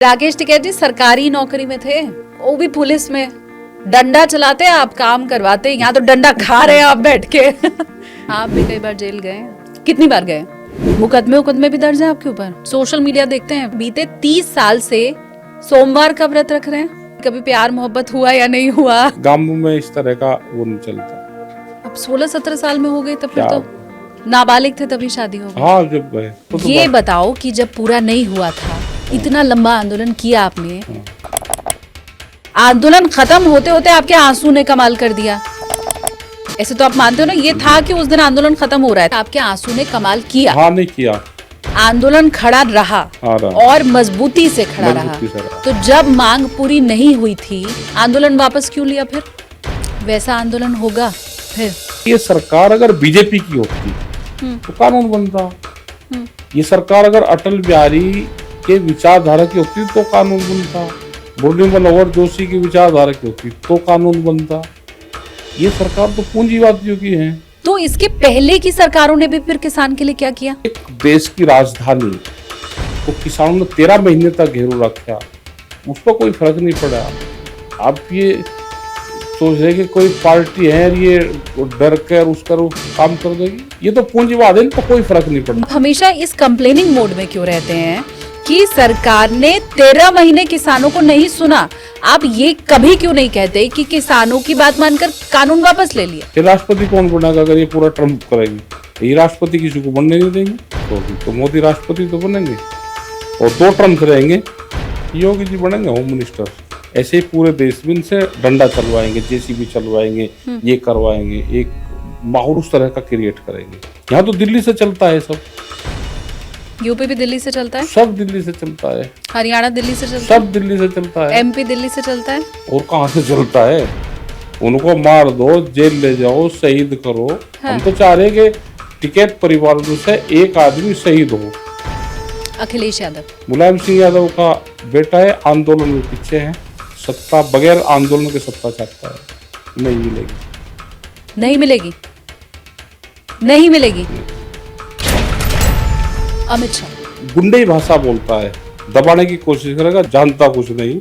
राकेश टिकैत जी सरकारी नौकरी में थे, वो भी पुलिस में। डंडा चलाते आप काम करवाते, यहाँ तो डंडा खा रहे हैं आप बैठ के। आप भी कई बार जेल गए? कितनी बार गए? मुकदमे भी दर्ज है आपके ऊपर। सोशल मीडिया देखते हैं, बीते 30 साल से सोमवार का व्रत रख रहे हैं। कभी प्यार मोहब्बत हुआ या नहीं हुआ? गांव में इस तरह का वो नहीं चलता। अब 16-17 साल में हो गए, तब फिर तो नाबालिग थे तभी शादी हो गई। हाँ, जब गए तो ये बताओ कि जब पूरा नहीं हुआ था, इतना लंबा आंदोलन किया आपने, आंदोलन खत्म होते होते आपके आंसू ने कमाल कर दिया। ऐसे तो आप मानते हो ना, ये था कि उस दिन आंदोलन खत्म हो रहा है, आपके आंसू ने कमाल किया। हाँ, नहीं किया। आंदोलन खड़ा रहा और मजबूती से खड़ा रहा। तो जब मांग पूरी नहीं हुई थी, आंदोलन वापस क्यों लिया? फिर वैसा आंदोलन होगा फिर? ये सरकार अगर बीजेपी की होती तो कानून बनता। ये सरकार अगर अटल बिहारी के विचारधारा की होती तो कानून बनता। मुरली मनोहर जोशी की विचारधारा की होती तो कानून बनता। ये सरकार तो पूंजीवादियों की है। तो इसके पहले की सरकारों ने भी फिर किसान के लिए क्या किया? एक देश की राजधानी तो किसानों ने 13 महीने तक घेरो रखा, उस पर कोई फर्क नहीं पड़ा। आप ये सोच रहे कि कोई पार्टी है ये डर कर उसका काम कर देगी, ये तो पूंजीवाद है, तो कोई फर्क नहीं पड़ता। हमेशा इस कंप्लेनिंग मोड में क्यों रहते हैं कि सरकार ने 13 महीने किसानों को नहीं सुना? आप ये कभी क्यों नहीं कहते कि किसानों की बात मानकर कानून वापस ले लिया? ये राष्ट्रपति कौन बनेगा अगर ये पूरा ट्रम्प करेगी? ये राष्ट्रपति किसी को बनने नहीं देंगे, तो मोदी राष्ट्रपति तो बनेंगे और 2 ट्रम्प रहेंगे, योगी जी बनेंगे होम मिनिस्टर। ऐसे ही पूरे देश में इनसे डंडा चलवाएंगे, जेसीबी चलवाएंगे, ये करवाएंगे, एक माहौल उस तरह का क्रिएट करेंगे। यहाँ तो दिल्ली से चलता है सब। यूपी भी दिल्ली से चलता है, सब दिल्ली से चलता है, हरियाणा दिल्ली से चलता है, सब दिल्ली से चलता है, एमपी दिल्ली से चलता है। और कहाँ से चलता है? उनको मार दो, जेल ले जाओ, शहीद करो। हाँ। हम तो चाह रहे कि टिकैत परिवार से एक आदमी शहीद हो। अखिलेश यादव, मुलायम सिंह यादव का बेटा है, आंदोलन में पीछे है, सत्ता बगैर आंदोलन के सत्ता चाहता है, नहीं मिलेगी। नहीं मिलेगी, नहीं मिलेगी। अमित शाह गुंडे भाषा बोलता है, दबाने की कोशिश करेगा, जानता कुछ नहीं।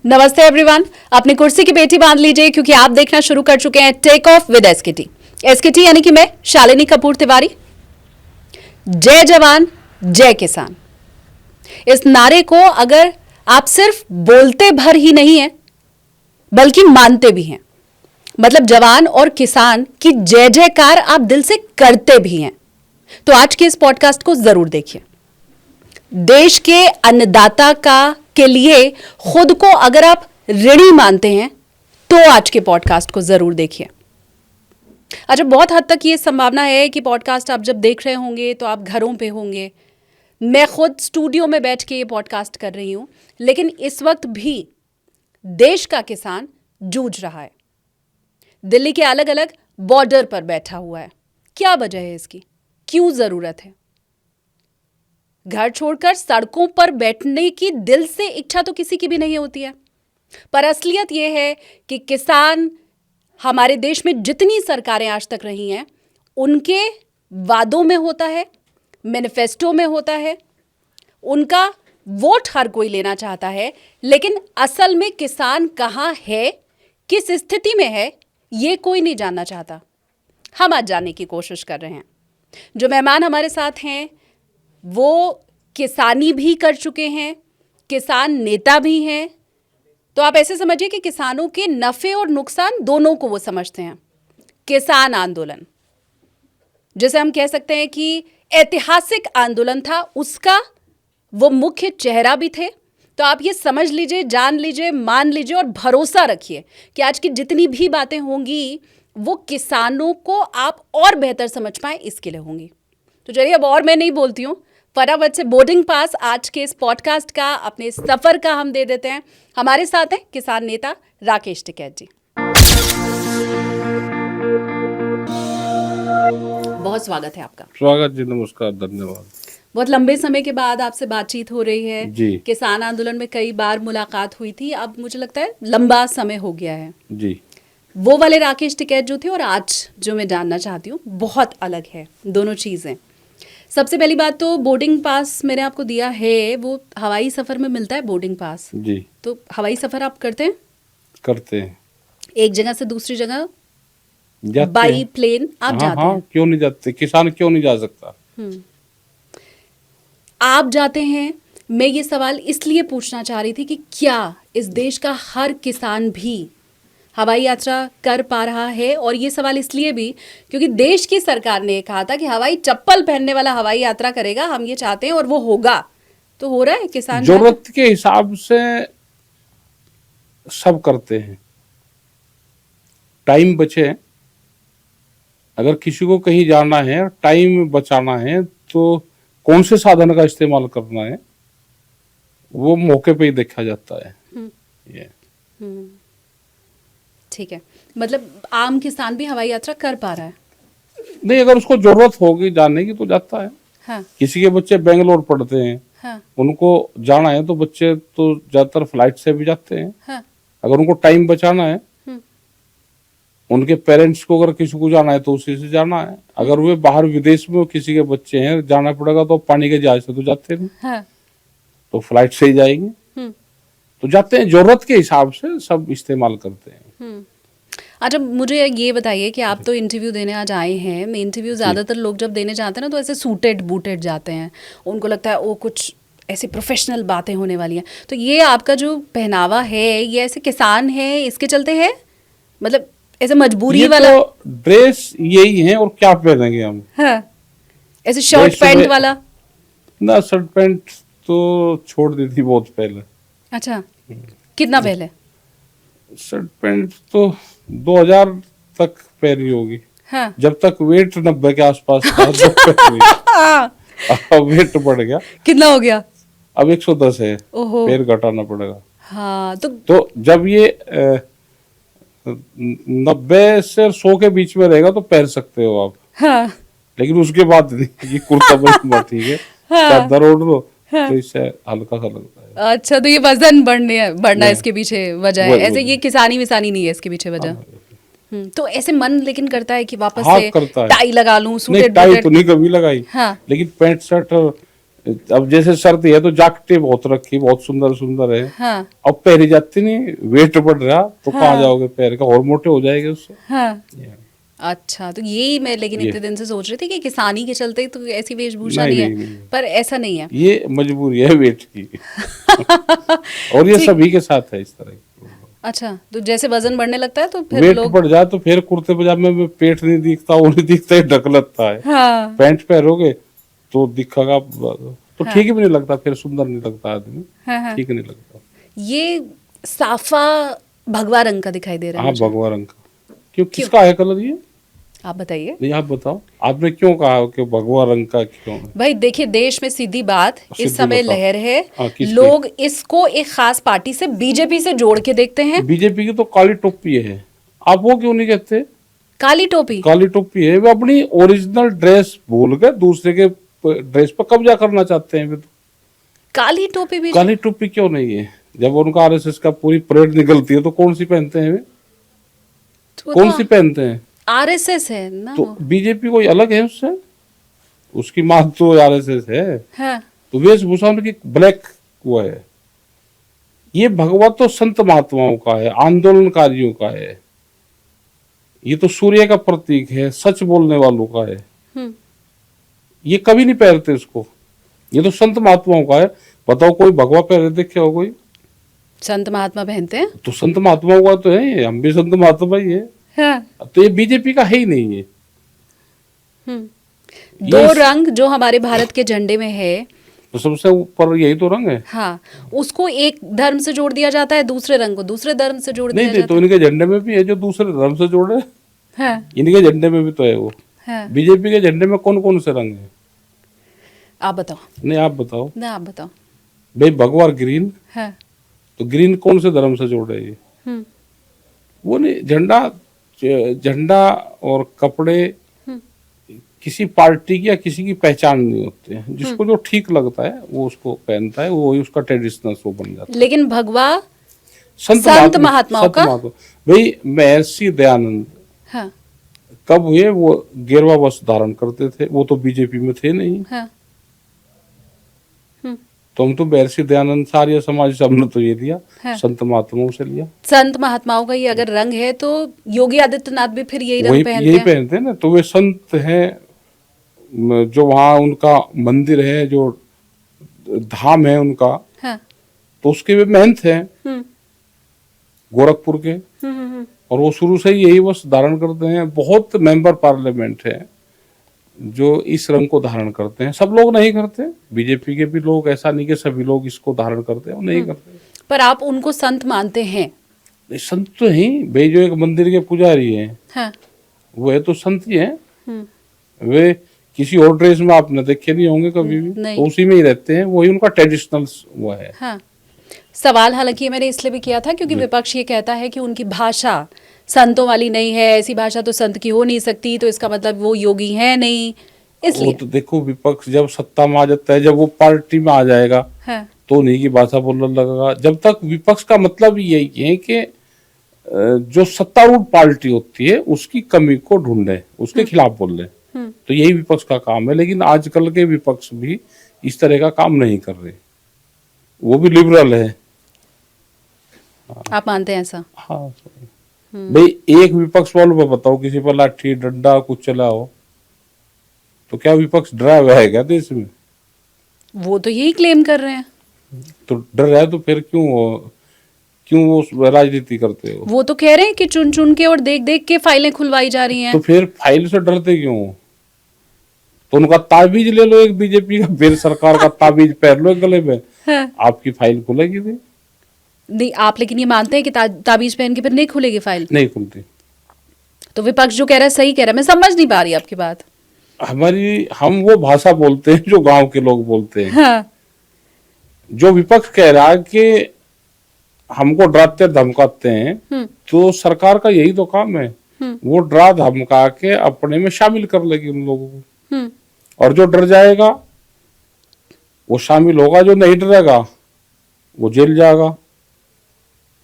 नमस्ते एवरीवन, अपनी कुर्सी की पेटी बांध लीजिए क्योंकि आप देखना शुरू कर चुके हैं take off with SKT. SKT यानी कि मैं शालिनी कपूर तिवारी। जय जवान जय किसान, इस नारे को अगर आप सिर्फ बोलते भर ही नहीं है बल्कि मानते भी हैं, मतलब जवान और किसान की जय जयकार आप दिल से करते भी हैं, तो आज के इस पॉडकास्ट को जरूर देखिए। देश के अन्नदाता के लिए खुद को अगर आप ऋणी मानते हैं तो आज के पॉडकास्ट को जरूर देखिए। अच्छा, बहुत हद तक ये संभावना है कि पॉडकास्ट आप जब देख रहे होंगे तो आप घरों पे होंगे। मैं खुद स्टूडियो में बैठ के ये पॉडकास्ट कर रही हूं, लेकिन इस वक्त भी देश का किसान जूझ रहा है। दिल्ली के अलग अलग बॉर्डर पर बैठा हुआ है। क्या वजह है इसकी? क्यों जरूरत है? घर छोड़कर सड़कों पर बैठने की दिल से इच्छा तो किसी की भी नहीं होती है, पर असलियत यह है कि किसान हमारे देश में जितनी सरकारें आज तक रही हैं, उनके वादों में होता है, मैनिफेस्टो में होता है, उनका वोट हर कोई लेना चाहता है, लेकिन असल में किसान कहाँ है, किस स्थिति में है, ये कोई नहीं जानना चाहता। हम आज जानने की कोशिश कर रहे हैं। जो मेहमान हमारे साथ हैं वो किसानी भी कर चुके हैं, किसान नेता भी हैं, तो आप ऐसे समझिए कि किसानों के नफे और नुकसान दोनों को वो समझते हैं। किसान आंदोलन, जैसे हम कह सकते हैं कि ऐतिहासिक आंदोलन था, उसका वो मुख्य चेहरा भी थे। तो आप ये समझ लीजिए, जान लीजिए, मान लीजिए और भरोसा रखिए कि आज की जितनी भी बातें होंगी वो किसानों को आप और बेहतर समझ पाए इसके लिए होंगी। तो चलिए, अब और मैं नहीं बोलती हूँ, फटाफट से बोर्डिंग पास आज के इस पॉडकास्ट का, अपने सफर का हम दे देते हैं। हमारे साथ हैं किसान नेता राकेश टिकैत जी। बहुत स्वागत है आपका। स्वागत जी, नमस्कार, धन्यवाद। बहुत लंबे समय के बाद आपसे बातचीत हो रही है जी। किसान आंदोलन में कई बार मुलाकात हुई थी, अब मुझे लगता है लंबा समय हो गया है जी। वो वाले राकेश टिकैत जो थे और आज जो मैं जानना चाहती हूँ बहुत अलग है दोनों चीज़ें। सबसे पहली बात तो बोर्डिंग पास मैंने आपको दिया है, वो हवाई सफ़र में मिलता है बोर्डिंग पास। जी तो हवाई सफ़र आप करते हैं? करते हैं, एक जगह से दूसरी जगह जाते बाई हैं। प्लेन आप हाँ जाते हाँ, हैं? क्यों नहीं जाते, किसान क्यों नहीं जा सकता। आप जाते हैं। मैं ये सवाल इसलिए पूछना चाह रही थी कि क्या इस देश का हर किसान भी हवाई यात्रा कर पा रहा है, और ये सवाल इसलिए भी क्योंकि देश की सरकार ने कहा था कि हवाई चप्पल पहनने वाला हवाई यात्रा करेगा, हम ये चाहते हैं और वो होगा। तो हो रहा है? किसान जरूरत के हिसाब से सब करते हैं, टाइम बचे, अगर किसी को कहीं जाना है, टाइम बचाना है, तो कौन से साधन का इस्तेमाल करना है वो मौके पे ही देखा जाता है। ये ठीक है, मतलब आम किसान भी हवाई यात्रा कर पा रहा है? नहीं, अगर उसको जरूरत होगी जाने की तो जाता है। हाँ किसी के बच्चे बेंगलोर पढ़ते हैं, हाँ उनको जाना है तो बच्चे तो ज्यादातर फ्लाइट से भी जाते हैं। हाँ। अगर उनको टाइम बचाना है, उनके पेरेंट्स को अगर किसी को जाना है तो उसी से जाना है। अगर वे बाहर विदेश में किसी के बच्चे हैं, जाना पड़ेगा तो पानी के जहाज से तो जाते नहीं, हाँ। तो फ्लाइट से ही जाएंगे। तो जाते हैं, जरूरत के हिसाब से सब इस्तेमाल करते हैं। अच्छा, मुझे ये बताइए कि आप तो इंटरव्यू देने आज आए हैं। मैं इंटरव्यू ज़्यादातर लोग जब देने जाते हैं ना तो ऐसे सूटेड बूटेड जाते हैं, उनको लगता है वो कुछ ऐसी प्रोफेशनल बातें होने वाली हैं। तो ये आपका जो पहनावा है ये ऐसे किसान है इसके चलते है, मतलब ऐसे मजबूरी ये वाला? तो ड्रेस यही है, और क्या पहनेंगे हम। हाँ, ऐसे शर्ट ड्रेस पैंट में- वाला? ना, शर्ट पैंट तो छोड़ दी थी बहुत पहले। अच्छा, कितना पहले? शर्ट पैंट तो 2000 तक पहनी होगी, हाँ। जब तक वेट 90 के आसपास था तब पहनी। अब वेट बढ़ गया, कितना हो गया? अब 110 है, ओहो। पैर घटाना पड़ेगा। हाँ तो जब ये 90 से 100 के बीच में रहेगा तो पहन सकते हो आप, हाँ लेकिन उसके बाद नहीं। ये कुर्ता पजामा ठीक है, चादर ओढ़ लो तो इससे हल्का सा लगता है। अच्छा, तो ये वजन बढ़ना इसके पीछे वजह है, वही- ऐसे वही। ये किसानी विसानी नहीं है इसके पीछे वजह। तो ऐसे मन लेकिन करता है कि वापस हाँ, से करता है। टाई लगा लूं, नहीं, सूटेड टाई बूटेड। तो नहीं कभी लगाई। हाँ। लेकिन पैंट शर्ट, अब जैसे सर्दी है तो जैकेटें बहुत रखी, बहुत सुंदर सुंदर है। हाँ अब पहनी जाती नहीं, वेट बढ़ रहा तो कहाँ जाओगे, पैर का और मोटे हो जाएंगे उससे। हाँ। अच्छा, तो यही मैं लेकिन इतने दिन से सोच रही थी कि किसानी के चलते तो ऐसी वेशभूषा नहीं, नहीं है, नहीं। पर ऐसा नहीं है। ये मजबूरी है वेट की। और ये सभी के साथ है इस तरह की। अच्छा, तो जैसे वजन बढ़ने लगता है तो फिर वेट लोग। बढ़ जाए तो फिर कुर्ते पजामे में पेट नहीं दिखता, वो नहीं दिखता, ये ढक लगता है। हाँ पैंट पहनोगे तो दिखेगा, तो ठीक भी नहीं लगता, फिर सुंदर नहीं लगता आदमी। हाँ। ठीक नहीं लगता। ये साफा भगवा रंग का दिखाई दे रहा है हाँ, मुझे। भगवा रंग का। क्यों, किसका है कलर ये? आप बताइए। नहीं, आप बताओ, आपने क्यों कहा कि भगवा रंग का क्यों है? भाई देखिए, देश में सीधी बात सीधी इस समय बताओ। लहर है, हाँ, किसकी? लोग इसको एक खास पार्टी से, बीजेपी से जोड़ के देखते हैं। बीजेपी की तो काली टोपी है, आप वो क्यों नहीं कहते? काली टोपी? काली टोपी है, वे अपनी ओरिजिनल ड्रेस भूल के दूसरे के ड्रेस पर कब्जा करना चाहते हैं। वे तो काली टोपी भी? काली टोपी क्यों नहीं है? जब उनका आरएसएस का पूरी परेड निकलती है तो कौन सी पहनते हैं वे? कौन सी पहनते हैं? आरएसएस है ना तो वो। बीजेपी कोई अलग है उससे? उसकी मां तो आरएसएस है। हाँ। तो वेशभूषा उनकी ब्लैक वो है। ये भगवा तो संत महात्माओं का है, आंदोलनकारियों का है। ये तो सूर्य का प्रतीक है, सच बोलने वालों का है। ये कभी नहीं पहनते इसको, ये तो संत महात्माओं का है। बताओ कोई भगवा पहने देखे हो कोई? संत महात्मा पहनते हैं। तो संत महात्माओं का तो है ये, हम भी संत महात्मा ही है। हाँ। तो ये बीजेपी का है ही नहीं है। दो रंग जो हमारे भारत के झंडे में है, तो सबसे ऊपर यही तो रंग है। हाँ, उसको एक धर्म से जोड़ दिया जाता है, दूसरे रंग को दूसरे धर्म से जोड़ दिया नहीं, नहीं, जाता तो इनके झंडे में भी है जो दूसरे धर्म से जोड़े। है। हाँ। इनके झंडे में भी तो है वो। हाँ। बीजेपी के झंडे में कौन कौन से रंग है? आप बताओ नहीं, आप बताओ ना, आप बताओ। भाई, भगवा ग्रीन, हाँ। तो ग्रीन कौन से धर्म से जोड़े ये? वो नहीं, झंडा और कपड़े किसी पार्टी की या किसी की पहचान नहीं होते हैं। जिसको जो ठीक लगता है वो उसको पहनता है, वो उसका ट्रेडिशनल शो बन जाता है। लेकिन भगवा संत महात्माओं का? भाई महर्षि दयानंद हाँ कब हुए? वो गेरवा वस्त्र धारण करते थे, वो तो बीजेपी में थे नहीं। हाँ तुम तो महर्षि दयानंद सारिया समाज से हमने तो ये दिया, हाँ। संत महात्माओं से लिया। संत महात्माओं का ये अगर रंग है तो योगी आदित्यनाथ भी फिर यही रंग पहनते यही हैं। पहनते हैं ना, तो वे संत हैं। जो वहाँ उनका मंदिर है, जो धाम है उनका, हाँ तो उसके वे महंत हैं गोरखपुर के। और वो शुरू से ही यही वस्त्र धारण करते हैं। बहुत मेंबर पार्लियामेंट है जो इस रंग को धारण करते हैं। सब लोग नहीं करते, बीजेपी के भी लोग, ऐसा नहीं कि सभी लोग इसको धारण करते हैं, वो नहीं करते। पर आप उनको संत मानते हैं? संत तो ही भाई, जो एक मंदिर के पुजारी हैं हाँ वो है तो संत ही हैं। वे किसी और ड्रेस में आपने देखे नहीं होंगे कभी भी, तो उसी में ही रहते हैं, वही उनका ट्रेडिशनल वो है। हाँ सवाल हालांकि मैंने इसलिए भी किया था क्योंकि विपक्ष ये कहता है कि उनकी भाषा संतों वाली नहीं है, ऐसी भाषा तो संत की हो नहीं सकती, तो इसका मतलब वो योगी है नहीं, इसलिए। वो तो देखो, विपक्ष जब सत्ता में आ जाता है, जब वो पार्टी में आ जाएगा, हाँ तो उन्हीं की भाषा बोलने लगेगा। जब तक विपक्ष का मतलब यही है कि जो सत्तारूढ़ पार्टी होती है उसकी कमी को ढूंढे, उसके खिलाफ बोले, तो यही विपक्ष का काम है। लेकिन आजकल के विपक्ष भी इस तरह का काम नहीं कर रहे, वो भी लिबरल है। आप मानते हैं ऐसा? हाँ भाई, एक विपक्ष वालों पर बताओ किसी पर लाठी डंडा कुछ चला हो, तो क्या विपक्ष डरा हुआ है क्या देश में? वो तो यही क्लेम कर रहे हैं। तो डर है तो फिर क्यों वो राजनीति करते हो? वो तो कह रहे हैं कि चुन चुन के और देख देख के फाइलें खुलवाई जा रही हैं। तो फिर फाइल से डरते क्यों? तो उनका ताबीज ले लो एक बीजेपी का, फिर सरकार का ताबीज पहन लो गले में, हाँ। आपकी फाइल खुलेगी नहीं। आप लेकिन ये मानते हैं कि ताबीज पहन के फिर नहीं खुलेगी फाइल? नहीं खुलती। तो विपक्ष जो कह रहा है सही कह रहा है, मैं समझ नहीं पा रही आपकी बात। हम वो भाषा बोलते हैं जो गांव के लोग बोलते हैं। हाँ। जो विपक्ष कह रहा है कि हमको डराते धमकाते हैं, तो सरकार का यही तो काम है, वो डरा धमका के अपने में शामिल कर लेगी उन लोगों को। और जो डर जाएगा वो शामिल होगा, जो नहीं डरेगा वो जेल जाएगा।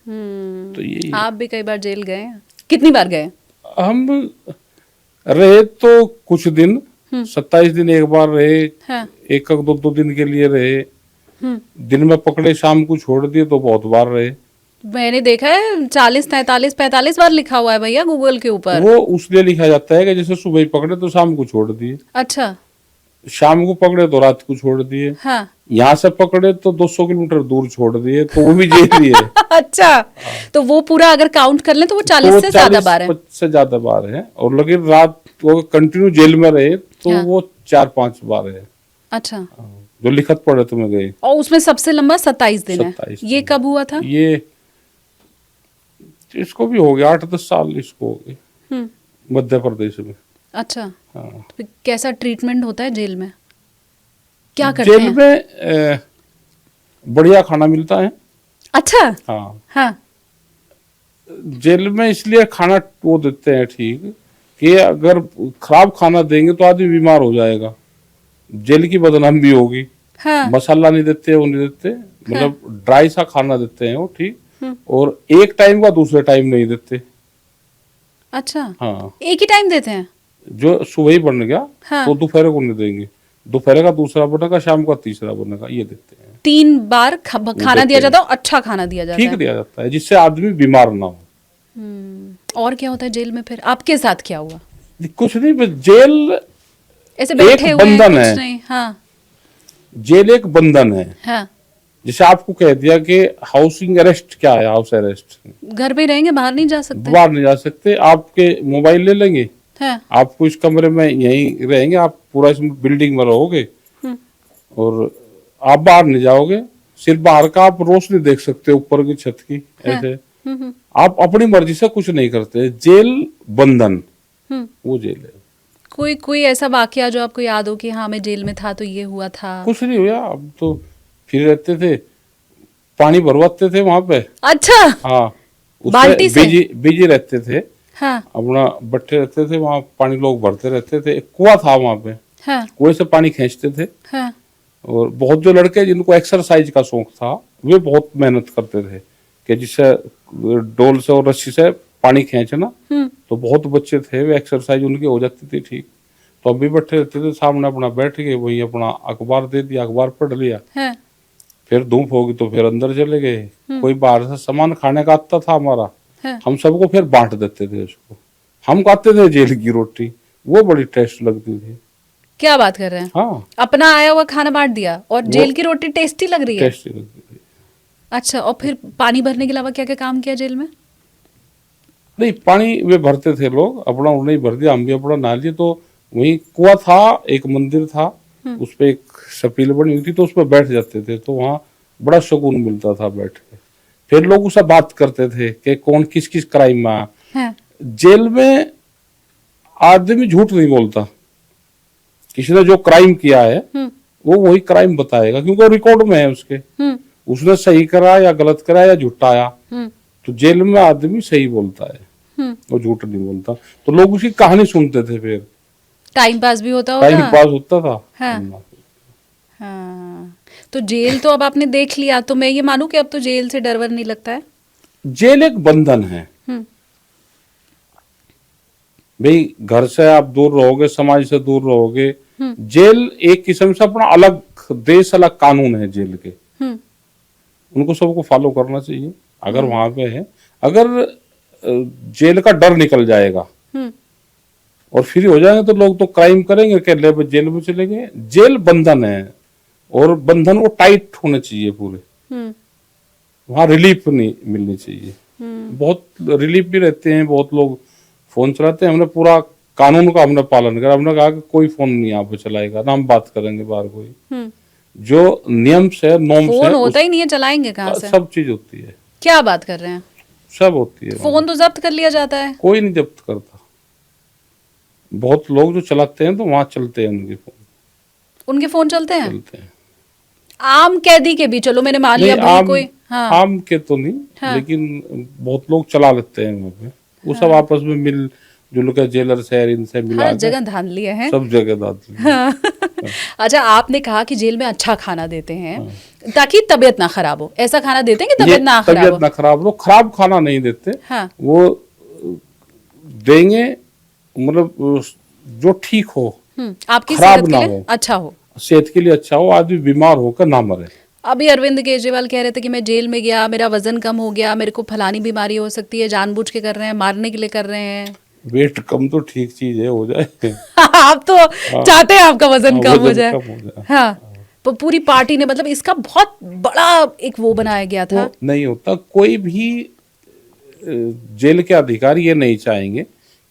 तो यही। आप भी कई बार जेल गए हैं? कितनी बार गए? हम रहे तो कुछ दिन, 27 दिन एक बार रहे। हाँ। एक दो दिन के लिए रहे। दिन में पकड़े, शाम को छोड़ दिए, तो बहुत बार रहे। मैंने देखा है 40, 43, 45 बार लिखा हुआ है भैया गूगल के ऊपर। वो उसलिए लिखा जाता है कि जैसे सुबह ही पकड़े तो शाम को छोड़ दिए, अच्छा। शाम को पकड़े तो रात को छोड़ दिए। हाँ। यहाँ से पकड़े तो 200 किलोमीटर दूर छोड़ दिए, तो वो भी जेल ही है। अच्छा। तो वो पूरा अगर काउंट कर लें तो वो 40 से ज्यादा बार है। से ज्यादा बार है। और लेकिन रात वो कंटिन्यू जेल में रहे तो हाँ। वो 4-5 बार है। अच्छा। जो लिखत पढ़े तुम्हें गए। और उसमें सबसे लंबा 27 दिन है। 27 ये कब हुआ था? ये इसको भी हो गया 8-10 साल, इसको हो गए मध्य प्रदेश में। अच्छा। हाँ। तो कैसा ट्रीटमेंट होता है जेल में? क्या करते जेल हैं? में बढ़िया खाना मिलता है। अच्छा। हाँ। हाँ। जेल में इसलिए खाना वो देते हैं ठीक, कि अगर खराब खाना देंगे तो आदमी बीमार हो जाएगा, जेल की बदनामी भी होगी। हाँ। मसाला नहीं देते, वो नहीं देते, मतलब ड्राई सा खाना देते हैं वो ठीक। और एक टाइम का दूसरे टाइम नहीं देते। अच्छा। हाँ। एक ही टाइम देते हैं? जो सुबह ही बन गया हाँ। तो दोपहर को नहीं देंगे, दोपहर का दूसरा बनेगा, शाम का तीसरा बनेगा, ये देते हैं। 3 बार खाना दिया जाता है, अच्छा खाना दिया जाता ठीक है। दिया जाता है, जिससे आदमी बीमार ना हो। और क्या होता है जेल में फिर? आपके साथ क्या हुआ? कुछ नहीं, बस जेल ऐसे बैठे हुए हैं, बंधन कुछ है। नहीं। हाँ। जेल एक बंधन है। हाँ। जैसे आपको कह दिया कि हाउसिंग अरेस्ट क्या है, हाउस अरेस्ट, घर पे रहेंगे, बाहर नहीं जा सकते। बाहर नहीं जा सकते। आपके मोबाइल ले लेंगे, हाँ। आपको इस कमरे में यहीं रहेंगे, आप पूरा इस बिल्डिंग में रहोगे और आप बाहर नहीं जाओगे। सिर्फ बाहर का आप रोशनी देख सकते हो, ऊपर की छत की, ऐसे। आप अपनी मर्जी से कुछ नहीं करते। जेल बंधन, वो जेल है। कोई ऐसा वाकया जो आपको याद हो कि हाँ मैं जेल में था तो ये हुआ था? कुछ नहीं हुआ, अब तो फिर रहते थे, पानी भरवाते थे वहां पे। अच्छा। हाँ, बाल्टी से? बिजी रहते थे। हाँ। अपना बट्टे रहते थे वहाँ, पानी लोग भरते रहते थे। एक कुआं था वहां पे। हाँ। कुएं से पानी खींचते थे। हाँ। और बहुत जो लड़के जिनको एक्सरसाइज का शौक था, वे बहुत मेहनत करते थे कि जिससे डोल से और रस्सी से पानी खींचना, तो बहुत बच्चे थे वे एक्सरसाइज उनकी हो जाती थी ठीक। तो हम भी बैठे रहते थे सामने, अपना बैठ गए वहीं अपना अखबार दे दिया, अखबार पढ़ लिया। हाँ, फिर धूप होगी तो फिर अंदर चले गए। कोई बाहर से सामान खाने का आता था हमारा, हाँ। हम सबको फिर बांट देते थे उसको। हम खाते थे जेल की रोटी, वो बड़ी टेस्ट लगती थी। क्या बात कर रहे हैं? हाँ, अपना आया हुआ खाना बांट दिया और जेल की रोटी टेस्टी लग रही है। टेस्टी लगती थी। अच्छा, और फिर पानी भरने के अलावा क्या क्या काम किया जेल में? नहीं, पानी वे भरते थे लोग, अपना उन्होंने ही भर दिया, हम भी अपना नहा लिए। तो वहीं कुआं था, एक मंदिर था, उस पे एक सपील बनी हुई थी, तो उस पर बैठ जाते थे। तो वहाँ बड़ा सुकून मिलता था बैठ के। फिर लोग उससे बात करते थे कि कौन किस किस क्राइम में आया। हाँ, जेल में आदमी झूठ नहीं बोलता। किसी ने जो क्राइम किया है वो वही क्राइम बताएगा, क्योंकि वो रिकॉर्ड में है उसके। उसने सही करा या गलत करा या झूठाया, तो जेल में आदमी सही बोलता है, वो झूठ नहीं बोलता। तो लोग उसकी कहानी सुनते थे, फिर टाइम पास भी होता होगा। टाइम पास होता था। हाँ। हाँ, तो जेल तो अब आपने देख लिया, तो मैं ये मानूं कि अब तो जेल से डर वर नहीं लगता है? जेल एक बंधन है भाई, घर से आप दूर रहोगे, समाज से दूर रहोगे। जेल एक किस्म से अपना अलग देश, अलग कानून है जेल के, उनको सबको फॉलो करना चाहिए अगर वहां पे है। अगर जेल का डर निकल जाएगा और फ्री हो जाएंगे तो लोग तो क्राइम करेंगे, क्या ले जेल में चले गए। जेल बंधन है, और बंधन वो टाइट होने चाहिए पूरे। वहां रिलीफ नहीं मिलनी चाहिए। बहुत रिलीफ भी रहते हैं, बहुत लोग फोन चलाते हैं। हमने पूरा कानून का हमने पालन करा। हमने कहा कि कोई फोन नहीं यहाँ पे चलाएगा, ना हम बात करेंगे बाहर कोई। जो नियम से, नॉर्म से, फोन होता ही नहीं है, चलाएंगे कहाँ से? सब चीज होती है। क्या बात कर रहे हैं? सब होती है। फोन तो जब्त कर लिया जाता है। कोई नहीं जब्त करता। बहुत लोग जो चलाते हैं तो वहां चलते हैं, उनके फोन चलते हैं। चलते हैं। आम कैदी के भी, चलो मैंने मान लिया भाई कोई। हाँ। आम के तो नहीं, हाँ। लेकिन बहुत लोग चला लेते हैं वहाँ पे। वो सब आपस में मिल जुल के, जेलर शहर इनसे मिला, हर जगह धांधली है। सब जगह धांधली। हाँ। अच्छा, आपने कहा कि जेल में अच्छा खाना देते हैं ताकि तबीयत ना खराब हो। ऐसा खाना देते हैं कि तबीयत ना खराब हो? खराब खाना नहीं देते। हाँ। वो देंगे मतलब जो ठीक हो, आपकी खराब सेहत ना के लिए हो, अच्छा हो, सेहत के लिए अच्छा हो, आदमी बीमार होकर ना मरे। अभी अरविंद केजरीवाल कह रहे थे कि मैं जेल में गया, मेरा वजन कम हो गया, मेरे को फलानी बीमारी हो सकती है, जानबूझ के कर रहे हैं, मारने के लिए कर रहे हैं। वेट कम तो ठीक चीज है, हो जाए। आप तो चाहते हैं आपका वजन कम हो जाए। हाँ, तो पूरी पार्टी ने, मतलब इसका बहुत बड़ा एक वो बनाया गया था। नहीं होता। कोई भी जेल के अधिकारी ये नहीं चाहेंगे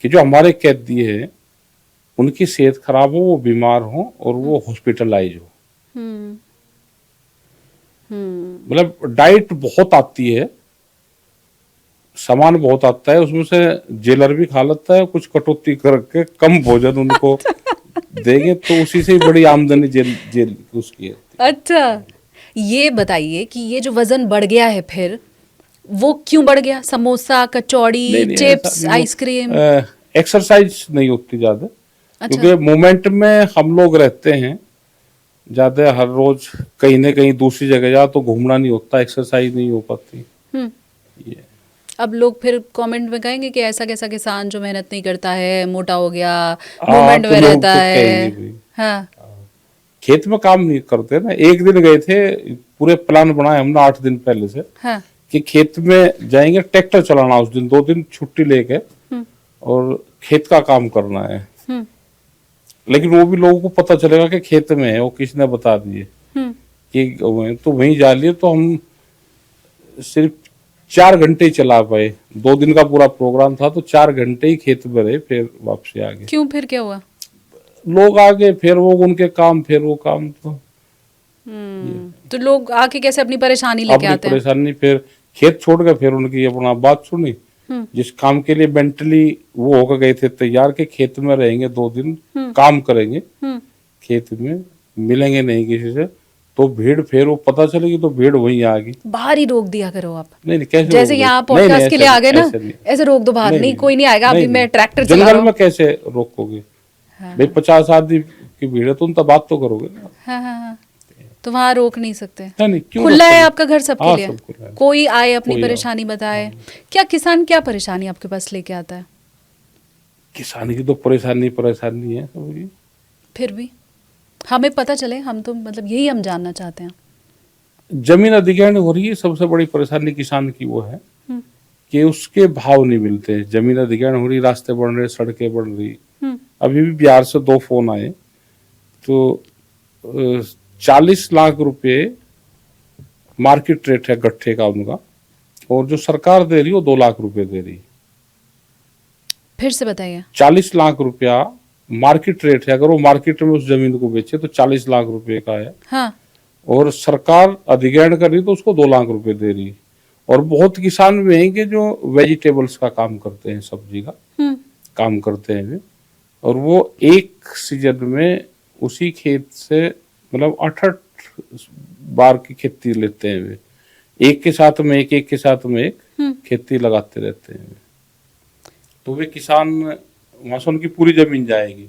कि जो हमारे कैदी है उनकी सेहत खराब हो, वो बीमार हो और वो हॉस्पिटलाइज हो। मतलब डाइट बहुत आती है, सामान बहुत आता है, उसमें से जेलर भी खा लेता है। कुछ कटौती करके कम भोजन उनको देंगे तो उसी से ही बड़ी आमदनी जेल उसकी है। अच्छा, ये बताइए कि ये जो वजन बढ़ गया है, फिर वो क्यों बढ़ गया? समोसा, कचौड़ी, चिप्स, आइसक्रीम? एक्सरसाइज नहीं होती ज्यादा। अच्छा। क्योंकि मोमेंट में हम लोग रहते हैं ज्यादा, हर रोज कहीं ना कहीं दूसरी जगह जा तो घूमना नहीं होता, एक्सरसाइज नहीं हो पाती। ये अब लोग फिर कमेंट में कहेंगे कि ऐसा कैसा किसान जो मेहनत नहीं करता है, मोटा हो गया, मूवमेंट में रहता है। हाँ। खेत में काम नहीं करते ना। एक दिन गए थे, पूरे प्लान बनाए हमने 8 दिन पहले से। हाँ। कि खेत में जाएंगे, ट्रैक्टर चलाना उस दिन, 2 दिन छुट्टी लेके और खेत का काम करना है। लेकिन वो भी लोगों को पता चलेगा कि खेत में है, वो किसने बता दिए कि तो वहीं जा लिए। तो हम सिर्फ 4 घंटे ही चला पाए। 2 दिन का पूरा प्रोग्राम था, तो 4 घंटे ही खेत में रहे, फिर वापसी आ गए। क्यों, फिर क्या हुआ? लोग आ गए, फिर वो उनके काम, फिर वो काम। तो लोग आके कैसे अपनी परेशानी लेके आते हैं? परेशानी, फिर खेत छोड़ के फिर उनकी अपना बात सुनी। जिस काम के लिए मेंटली वो होकर गए थे तैयार के खेत में रहेंगे 2 दिन, काम करेंगे खेत में, मिलेंगे नहीं किसी से, तो भीड़ फिर वो पता चलेगी तो भीड़ वहीं आ गई। बाहर ही रोक दिया करो आप। नहीं, कैसे जैसे यहाँ पॉडकास्ट के लिए आ गए ना, ऐसे रोक दो बाहर। नहीं, कोई नहीं आएगा, अभी मैं ट्रैक्टर चला रहा हूं। जंगल में कैसे रोकोगे भाई? 50 आदमी की भीड़ है तो उनका बात तो करोगे ना। हाँ। तो वहां रोक नहीं सकते? नहीं, क्यों खुला रोक है सकते? आपका घर सबके हाँ, लिए? सब खुला है। कोई आए अपनी कोई परेशानी बताए? क्या किसान क्या परेशानी आपके पास लेके आता है? किसान की तो परेशानी परेशानी है सबकी। फिर भी हमें पता चले, हम तो मतलब यही हम जानना चाहते हैं। जमीन अधिग्रहण हो रही है, सबसे बड़ी परेशानी किसान की वो है हम्म, कि उसके भाव नहीं मिलते। जमीन अधिग्रहण हो रही, रास्ते बन रहे, सड़कें बन रही। हम्म, अभी भी बिहार से 2 फोन आए, तो 40 लाख रुपए मार्केट रेट है गट्ठे का उनका, और जो सरकार दे रही है वो 2 लाख रुपए दे रही है। फिर से बताइए। 40 लाख रुपया मार्केट रेट है, अगर वो मार्केट में उस जमीन को बेचे तो 40 लाख रुपए का है, हाँ, और सरकार अधिग्रहण कर रही तो उसको 2 लाख रुपए दे रही। और बहुत किसान भी हैं कि जो वेजिटेबल्स का काम करते हैं, सब्जी का हम्म, काम करते हैं वे, और वो एक सीजन में उसी खेत से मतलब 8 बार की खेती लेते हैं वे, एक के साथ में एक के साथ में एक खेती लगाते रहते हैं वे। तो वे किसान वहां से उनकी पूरी जमीन जाएगी,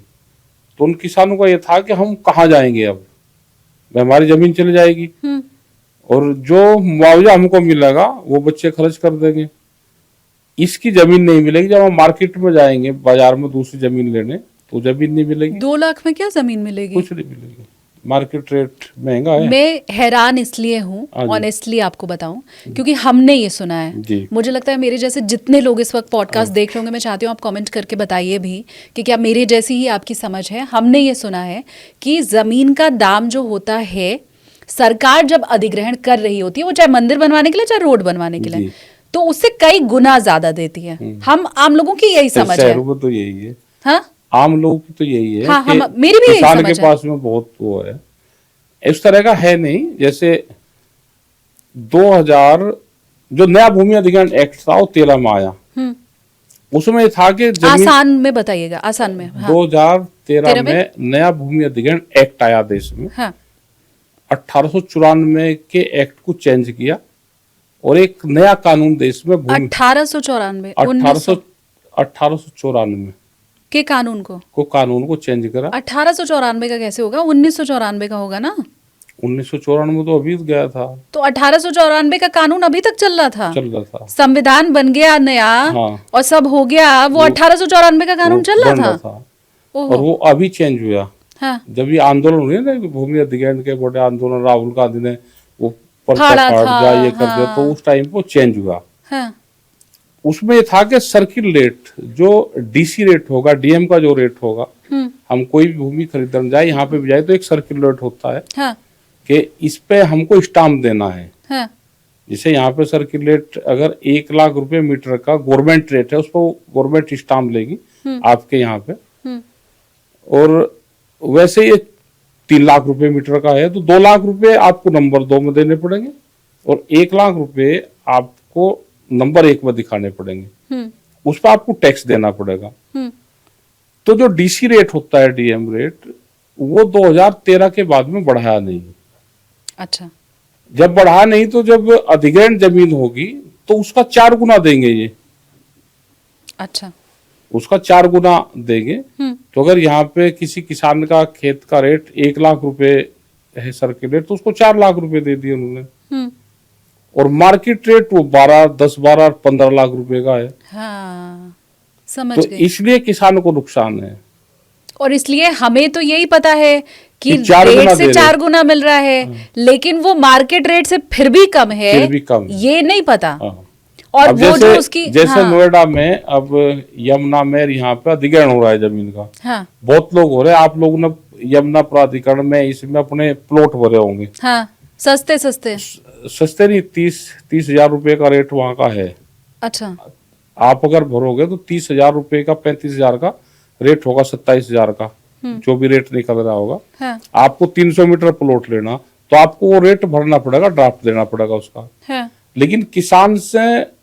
तो उन किसानों का ये था कि हम कहाँ जाएंगे, अब हमारी जमीन चली जाएगी हम्म, और जो मुआवजा हमको मिलेगा वो बच्चे खर्च कर देंगे, इसकी जमीन नहीं मिलेगी। जब हम मार्केट में जाएंगे बाजार में दूसरी जमीन लेने, तो जमीन नहीं मिलेगी, 2 लाख में क्या जमीन मिलेगी? कुछ नहीं मिलेगी, मार्केट रेट महंगा है। मैं हैरान इसलिए हूँ, हाँ जी। ऑनेस्टली आपको बताऊं, क्योंकि हमने ये सुना है। जी। मुझे लगता है मेरे जैसे जितने लोग इस वक्त पॉडकास्ट देख रहे होंगे, मैं चाहती हूँ आप कमेंट करके बताइए भी कि क्या मेरे जैसी ही आपकी समझ है। हमने ये सुना है कि जमीन का दाम जो होता है, सरकार जब अधिग्रहण कर रही होती है, वो चाहे मंदिर बनवाने के लिए चाहे रोड बनवाने के लिए, जी। तो उससे कई गुना ज्यादा देती है। हम आम लोगों की यही समझ है। शहरों में तो यही है, हाँ, आम लोगों की तो यही है हाँ, कि मेरी भी यही किसान समझ के है। पास में बहुत वो है, इस तरह का है नहीं। जैसे 2000 जो नया भूमि अधिग्रहण एक्ट था वो 13 में आया, उसमें ये था कि जमीन, आसान में बताइएगा, आसान में। हाँ, 2013 में नया भूमि अधिग्रहण एक्ट आया देश में। हाँ, 1894 के एक्ट को चेंज किया और एक नया कानून देश में भूमि 1894 1894 के कानून को कानून को चेंज करा। 1894 का कैसे होगा? 1994 का होगा ना? 1994 में तो अभी गया था, तो 1894 का कानून अभी तक चल रहा था। चल रहा था। संविधान बन गया नया, हाँ। और सब हो गया, वो 1894 का कानून चल बन रहा था। और वो अभी चेंज हुआ। हाँ, जब ये आंदोलन हुए ना, भूमि अधिग्रहण के बड़े आंदोलन, राहुल गांधी ने वो पर्चा फाड़ा फाड़ था, दिया, ये कर दिया, हाँ। तो उस टाइम वो चेंज हुआ। हाँ, उसमें ये था कि सर्किल रेट, जो डीसी रेट होगा, डीएम का जो रेट होगा, हम कोई भी भूमि खरीदने जाए, यहाँ पे भी जाए, तो एक सर्किल रेट होता है हाँ, कि इस पे हमको स्टाम्प देना है। हाँ, जैसे यहाँ पे सर्किल रेट अगर 1 लाख रुपए मीटर का गवर्नमेंट रेट है, उस पर गवर्नमेंट स्टाम्प लेगी आपके यहाँ पे। और वैसे ये 3 लाख रुपए मीटर का है, तो 2 लाख रुपए आपको नंबर 2 में देने पड़ेंगे और 1 लाख रुपए आपको नंबर 1 में दिखाने पड़ेंगे। उस पर आपको टैक्स देना पड़ेगा। तो जो डीसी रेट होता है, डीएम रेट, वो 2013 के बाद में बढ़ाया नहीं। अच्छा, जब बढ़ा नहीं तो जब अधिग्रहण जमीन होगी तो उसका 4 गुना देंगे ये, अच्छा, उसका 4 गुना देंगे। तो अगर यहाँ पे किसी किसान का खेत का रेट 1 लाख रुपए है सर्किल रेट, तो उसको 4 लाख रुपए दे दिए उन्होंने। और मार्केट रेट वो 10, 12, 15 लाख रुपए का है। हाँ, समझ तो गई। इसलिए किसान को नुकसान है। और इसलिए हमें तो यही पता है कि कि 4 गुना रेट दे से रहे। 4 गुना मिल रहा है, लेकिन वो मार्केट रेट से फिर भी कम है, फिर भी कम है। ये नहीं पता। हाँ। और अब वो जो उसकी, जैसे हाँ, नोएडा में अब यमुना में यहाँ पे अधिग्रहण हो रहा है जमीन का। हाँ, बहुत लोग हो रहे हैं, आप लोगों ने यमुना प्राधिकरण में इसमें अपने प्लॉट भरे होंगे। हाँ, सस्ते सस्ते। सस्ते नहीं, 30 हजार रुपए का रेट वहां का है। अच्छा, आप अगर भरोगे तो 30 हजार रुपए का, 35 हजार का रेट होगा, 27 हजार का, जो भी रेट निकल रहा होगा। हाँ, आपको 300 मीटर प्लॉट लेना, तो आपको वो रेट भरना पड़ेगा, ड्राफ्ट देना पड़ेगा उसका। हाँ, लेकिन किसान से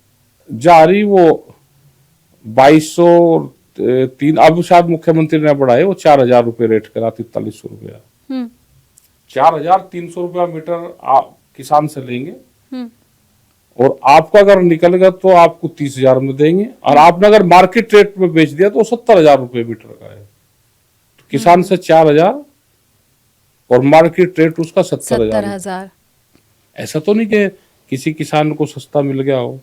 जारी वो 2203, अब शायद मुख्यमंत्री ने बढ़ाए, वो 4000 रुपए रेट करा, 4300 रुपया। 4300 रुपया मीटर आप किसान से लेंगे, और आपका अगर निकल गया तो आपको 30,000 में देंगे, और आपने अगर मार्केट रेट में बेच दिया तो 70,000 रुपए मीटर का है। तो किसान से 4000 और मार्केट रेट उसका 70,000 है। 70,000। ऐसा तो नहीं कि किसी किसान को सस्ता मिल गया हो।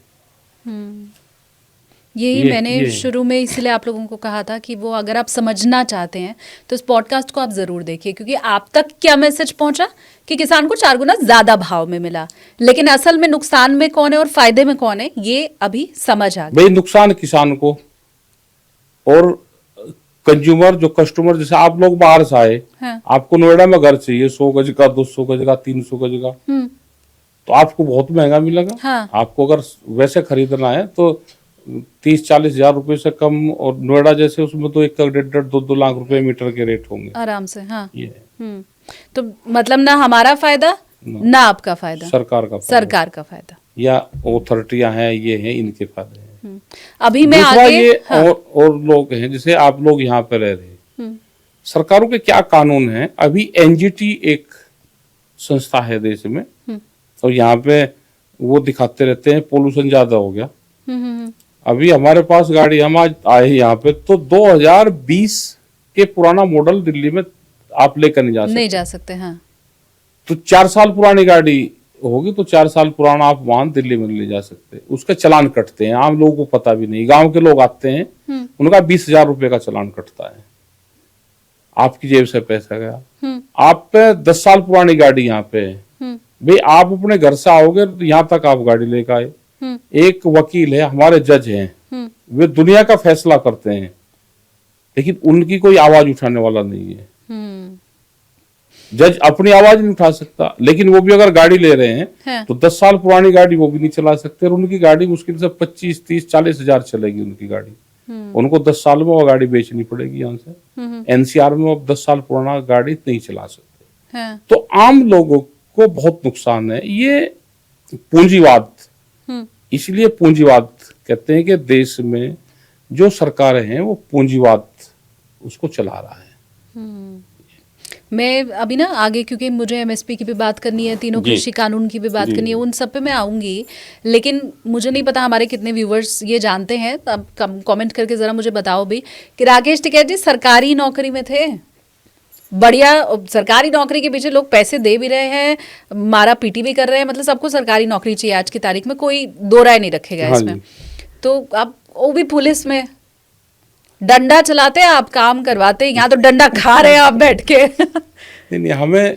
यही मैंने ये शुरू में इसलिए आप लोगों को कहा था कि वो अगर आप समझना चाहते हैं तो इस पॉडकास्ट को आप ज़रूर देखिए, क्योंकि आप तक क्या मैसेज पहुंचा कि किसान को 4 गुना ज़्यादा भाव में मिला, लेकिन असल में नुकसान में कौन है और फायदे में कौन है ये अभी समझ आ गया। भाई नुकसान किसान को और कंज्यूमर जो कस्टमर, जैसे आप लोग बाहर से आए, हाँ। आपको नोएडा में घर चाहिए 100 गज का, 200 गज का, 300 गज का, तो आपको बहुत महंगा मिलेगा। हाँ। आपको अगर वैसे खरीदना है तो 30-40 हजार रुपए से कम, और नोएडा जैसे उसमें तो 1-1.5-2 लाख रुपए मीटर के रेट होंगे आराम से। हाँ। ये तो मतलब ना हमारा फायदा ना आपका फायदा, सरकार का सरकार का फायदा या अथॉरिटियां हैं, ये हैं, इनके फायदे हैं। अभी मैं दूसरा आगे ये और लोग हैं, जैसे आप लोग यहाँ पे रह रहे हैं, सरकारों के क्या कानून हैं। अभी एनजीटी एक संस्था है देश में, और यहाँ पे वो दिखाते रहते हैं पोल्यूशन ज्यादा हो गया। अभी हमारे पास गाड़ी, हम आज आए यहाँ पे तो 2020 के पुराना मॉडल दिल्ली में आप लेकर नहीं जा सकते। हाँ। तो 4 साल पुरानी गाड़ी होगी तो 4 साल पुराना आप वाहन दिल्ली में नहीं ले जा सकते। उसके चालान कटते हैं, आम लोगों को पता भी नहीं। गांव के लोग आते हैं, उनका 20,000 रुपए का चालान कटता है, आपकी जेब से पैसा गया। आप पे 10 साल पुरानी गाड़ी यहाँ पे है, भाई आप अपने घर से आओगे तो यहाँ तक आप गाड़ी लेकर आए। एक वकील है, हमारे जज हैं, वे दुनिया का फैसला करते हैं, लेकिन उनकी कोई आवाज उठाने वाला नहीं है। जज अपनी आवाज नहीं उठा सकता, लेकिन वो भी अगर गाड़ी ले रहे हैं हाँ। तो 10 साल पुरानी गाड़ी वो भी नहीं चला सकते, और उनकी गाड़ी मुश्किल से 25, 30, 40 हजार चलेगी उनकी गाड़ी। उनको 10 साल में वो गाड़ी बेचनी पड़ेगी यहाँ से। एनसीआर में अब 10 साल पुराना गाड़ी नहीं चला सकते। हाँ। तो आम लोगों को बहुत नुकसान है। ये पूंजीवाद, इसलिए पूंजीवाद कहते हैं कि देश में जो सरकारें हैं वो पूंजीवाद उसको चला रहा है। मैं अभी ना आगे, क्योंकि मुझे एमएसपी की भी बात करनी है, तीनों कृषि कानून की भी बात करनी है, उन सब पे मैं आऊंगी, लेकिन मुझे नहीं पता हमारे कितने व्यूवर्स ये जानते हैं। अब कमेंट करके जरा मुझे बताओ भी कि राकेश टिकैत जी सरकारी नौकरी में थे, बढ़िया सरकारी नौकरी के पीछे लोग पैसे दे भी रहे हैं, मारा पीटी भी कर रहे हैं, मतलब सबको सरकारी नौकरी चाहिए आज की तारीख में, कोई दो राय नहीं रखेगा इसमें। तो अब वो भी पुलिस में डंडा चलाते हैं, आप काम करवाते हैं, यहाँ तो डंडा खा रहे हैं आप बैठ के। नहीं, हमें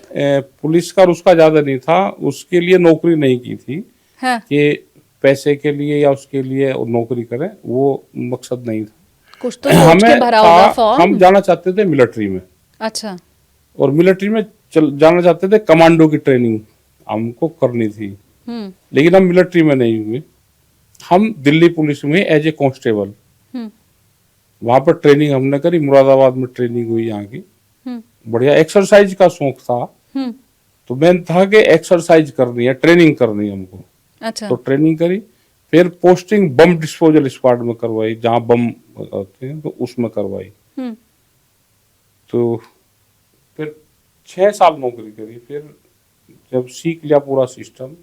पुलिस का उसका ज्यादा नहीं था, उसके लिए नौकरी नहीं की थी। हाँ। कि पैसे के लिए या उसके लिए नौकरी करें, वो मकसद नहीं था। कुछ तो सोच के भरा होगा फॉर्म। हम जाना चाहते थे मिलिट्री में। अच्छा। और मिलिट्री में जाना चाहते थे, कमांडो की ट्रेनिंग हमको करनी थी, लेकिन हम मिलिट्री में नहीं हुए। हम दिल्ली पुलिस में एज ए कांस्टेबल, वहां पर ट्रेनिंग हमने करी, मुरादाबाद में ट्रेनिंग हुई यहाँ की। बढ़िया एक्सरसाइज का शौक था, तो मैं था कि एक्सरसाइज करनी है, ट्रेनिंग करनी है हमको। अच्छा। तो ट्रेनिंग करी, फिर पोस्टिंग बम डिस्पोजल स्क्वाड में करवाई, जहाँ बम होते हैं तो उसमें करवाई। तो फिर 6 साल नौकरी करी, फिर जब सीख लिया पूरा सिस्टम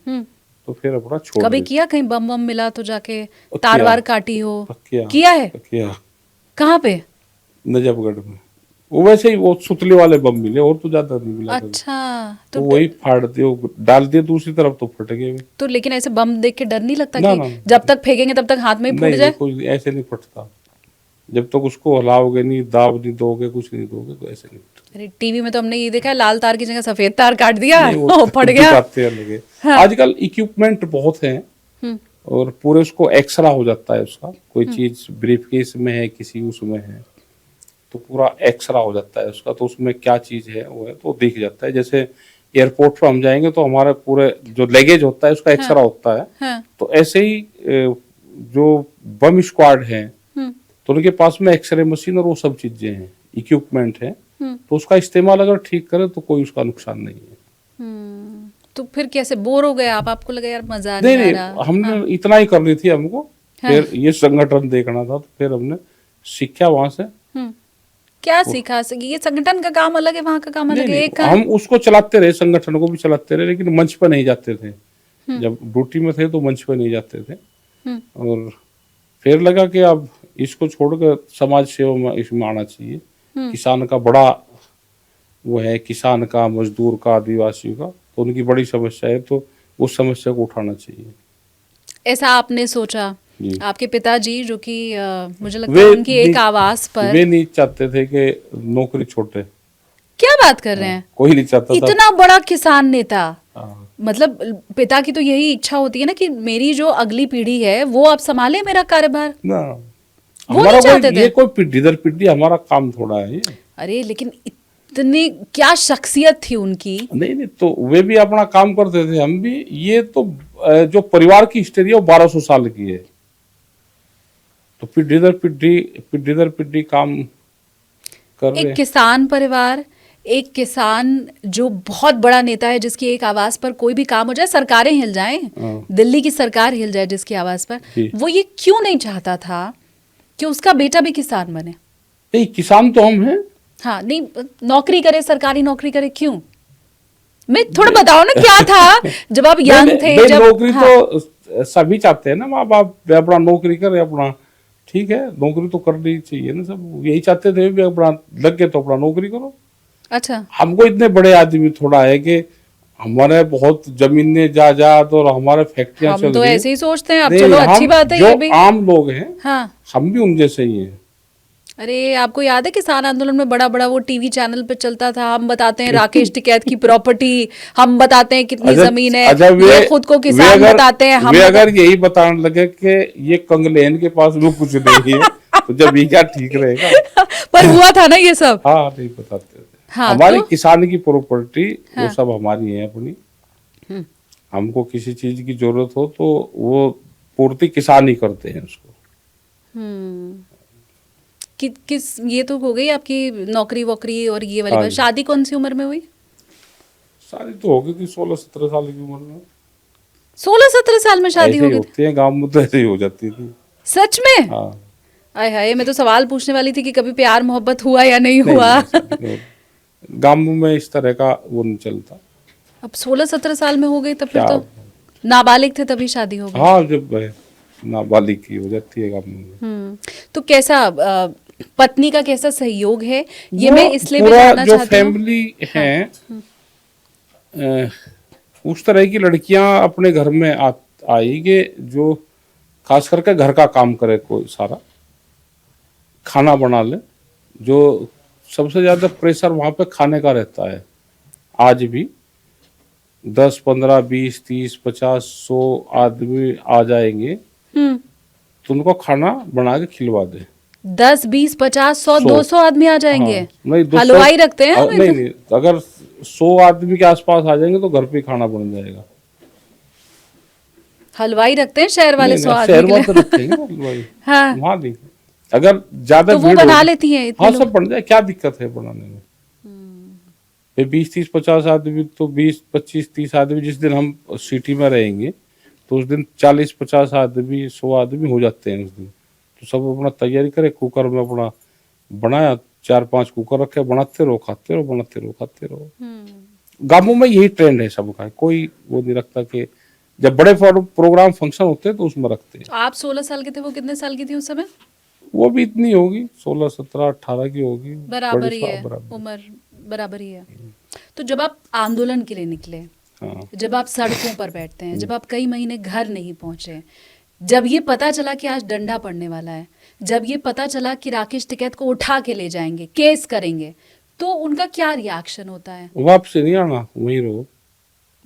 तो फिर अपना छोड़ कभी दिया। किया कहीं बम बम मिला तो जाके तार वार काटी हो? किया है? किया। कहाँ पे? नजफगढ़ में। वो वैसे ही वो सुतले वाले बम मिले, और तो ज्यादा नहीं मिला। अच्छा। तो वही फाड़ दिए, डाल दिए दूसरी तरफ तो फट गए। तो लेकिन ऐसे बम देख के डर नहीं लगता ना, कि ना, जब तक फेंकेंगे तब तक हाथ में ही फूट जाए? कोई ऐसे नहीं फटता, जब तक उसको हिलाओगे नहीं, दाब नहीं दोगे, कुछ नहीं दोगे तो ऐसे नहीं फटता। अरे टीवी में तो हमने ये देखा है, लाल तार की जगह सफेद तार काट दिया, वो फट गया। हाँ। आजकल इक्विपमेंट बहुत हैं, और पूरे उसको एक्सरा हो जाता है उसका, कोई चीज ब्रीफकेस में है, किसी उसमें है, तो पूरा एक्सरा हो जाता है उसका, तो उसमें क्या चीज है वो है तो दिख जाता है। जैसे एयरपोर्ट पर हम जाएंगे तो हमारे पूरे जो लगेज होता है उसका एक्सरा होता है। हाँ। तो ऐसे ही जो बम स्क्वाड है तो उनके पास में एक्सरे मशीन और वो सब चीजें हैं, इक्विपमेंट है, तो उसका इस्तेमाल अगर ठीक करे तो कोई उसका नुकसान नहीं है। तो फिर कैसे बोर हो गए आप? आपको लगा यार मजा नहीं आ रहा? हमने इतना ही करनी थी हमको। फिर ये संगठन देखना था, तो फिर हमने सीखा वहां से। क्या सीखा? ये संगठन का काम अलग है, वहाँ का काम अलग है, एक हम उसको चलाते रहे, संगठन को भी चलाते रहे, लेकिन मंच पर नहीं जाते थे। जब ड्यूटी में थे तो मंच पर नहीं जाते थे। और फिर लगा कि अब इसको छोड़कर समाज सेवा में इसमें आना चाहिए। किसान का बड़ा वो है किसान का, मजदूर का, आदिवासियों का, तो उनकी बड़ी समस्या है, तो उस समस्या को उठाना चाहिए। ऐसा आपने सोचा? जी। आपके पिताजी जो कि मुझे लगता वे है उनकी एक नहीं- आवाज पर। वे नहीं चाहते थे कि नौकरी छोड़े। क्या बात कर रहे हैं? कोई नहीं चाहता था। इतना बड़ा किसान नेता, हाँ। मतलब पिता की तो यही इच्छा होती है ना कि मेरी जो अगली पीढ़ी है वो अब संभाले मेरा कार्यभार। ना, वो हमारा नहीं चाहते थे? ये कोई पीढ़ी दर पीढ़ी हमारा काम थोड़ा है ये। अरे लेकिन इतनी क्या शख्सियत थी उनकी। नहीं, तो वे भी अपना काम करते थे, हम भी। ये तो जो परिवार की हिस्ट्री है वो 1200 साल की है, तो पीढ़ी दर पीढ़ी काम कर रहे एक हैं। किसान परिवार, एक किसान जो बहुत बड़ा नेता है, जिसकी एक आवाज पर कोई भी काम हो जाए, सरकारें हिल जाएं, हाँ। दिल्ली की सरकार हिल जाए जिसकी आवाज पर, जी। वो ये क्यों नहीं चाहता था कि उसका बेटा भी किसान बने? नहीं, किसान तो हम हैं। हाँ, नहीं नौकरी करे, सरकारी नौकरी करे, क्यों? मैं थोड़ा बताओ ना क्या था जब आप यंग थे? नहीं, जब नौकरी हाँ, तो सभी चाहते हैं ना, माँ बाप वे अपना नौकरी करे अपना, ठीक है, नौकरी तो करनी चाहिए ना, सब यही चाहते थे भी अपना लग के तो अपना नौकरी करो। अच्छा, हमको इतने बड़े आदमी थोड़ा है कि हमारे बहुत जमीनें जायदाद और हमारे फैक्ट्रियां चल हम तो रही हैं। ऐसे ही सोचते हैं। अब नहीं, चलो हम अच्छी बात है जो ये भी। आम लोग हैं, हाँ, हम भी उन जैसे ही हैं। अरे आपको याद है किसान आंदोलन में बड़ा बड़ा वो टीवी चैनल पे चलता था, हम बताते हैं राकेश टिकैत की प्रॉपर्टी, हम बताते हैं कितनी जमीन है, अच्छा, ये खुद को किसान बताते हैं, हम अगर यही बताने लगे कि ये कंगलेन के पास वो कुछ नहीं है, तो जब ये क्या ठीक रहेगा? पर हुआ था ना ये सब। हाँ, नहीं बताते थे। हाँ, हमारी तो? किसान की प्रॉपर्टी हाँ। वो सब हमारी है अपनी। हम्म। हमको किसी चीज की जरूरत हो तो वो पूर्ति किसान ही करते हैं उसको। किस ये तो हो गई आपकी नौकरी वोकरी और ये वाली हाँ बात। जी। शादी कौन सी उम्र में हुई? शादी तो हो गई थी 16-17 साल की उम्र में। 16-17 साल में शादी ऐसे हो ही गई? होती है, गांव में तो ऐसे ही हो जाती थी। सच में? हाँ। आय हाय, मैं तो सवाल पूछने वाली थी कि कभी प्यार मोहब्बत हुआ या नहीं नहीं, हुआ। नहीं, शादी नहीं होती। गांव में इस तरह का वो नहीं चलता। अब 16-17 साल में हो गई तब फिर क्या? तो नाबालिग थे तभी शादी हो गई। हाँ, जब नाबालिग की हो जाती है गांव में। तो कैसा पत्नी का कैसा सहयोग है ये वो मैं इसलिए भी पूरा जानना जो चाहती हूँ। फैमिली है, उस तरह की लड़कियां अपने घर में आई कि जो खास करके घर का काम करे, कोई सारा खाना बना ले। जो सबसे ज्यादा प्रेशर वहां पे खाने का रहता है आज भी। 10, 15, 20, 30, 50, 100 आदमी आ जाएंगे तो उनको खाना बना के खिलवा दे। 10, 20, 50, 100, 100 200 आदमी आ जाएंगे? हाँ, नहीं, 200 हलवाई रखते हैं? नहीं, अगर 100 आदमी के आसपास आ जाएंगे तो घर पे खाना बन जाएगा। हलवाई रखते हैं शहर वाले? नहीं, 100 शहर आदमी के में तो लिए? रखेंगे ना हलवाई। हाँ, वहाँ नहीं, अगर ज्यादा तो वो भीड़ बना होगी- लेती हैं इतने हाँ, लोग? सब बन जाए, क्या दिक्कत है बनाने में। 20, 30, 50 आदमी तो 20, 25, 30 आदमी जिस दिन हम सिटी में रहेंगे तो उस दिन 40, 50 आदमी, 100 आदमी हो जाते हैं उस दिन। तो सब अपना तैयारी करे, कुकर में अपना बनाया, 4-5 कुकर रखे, बनाते रहो, खाते रहो, बनाते रहो, खाते रहो। गांवों में यही ट्रेंड है सबका, कोई वो नहीं रखता कि जब बड़े प्रोग्राम फंक्शन होते हैं तो उसमें रखते हैं। आप 16 साल के थे, वो कितने साल की थी उस समय? वो भी इतनी होगी, 16, 17, 18 की होगी। बराबर ही है, बराबर। उम्र बराबर ही है। तो जब आप आंदोलन के लिए निकले, हाँ। जब आप सड़कों पर बैठते हैं, जब आप कई महीने घर नहीं पहुंचे, जब ये पता चला कि आज डंडा पड़ने वाला है, जब ये पता चला कि राकेश टिकैत को उठा के ले जाएंगे, केस करेंगे, तो उनका क्या रिएक्शन होता है? वापस नहीं आना, वहीं रहो।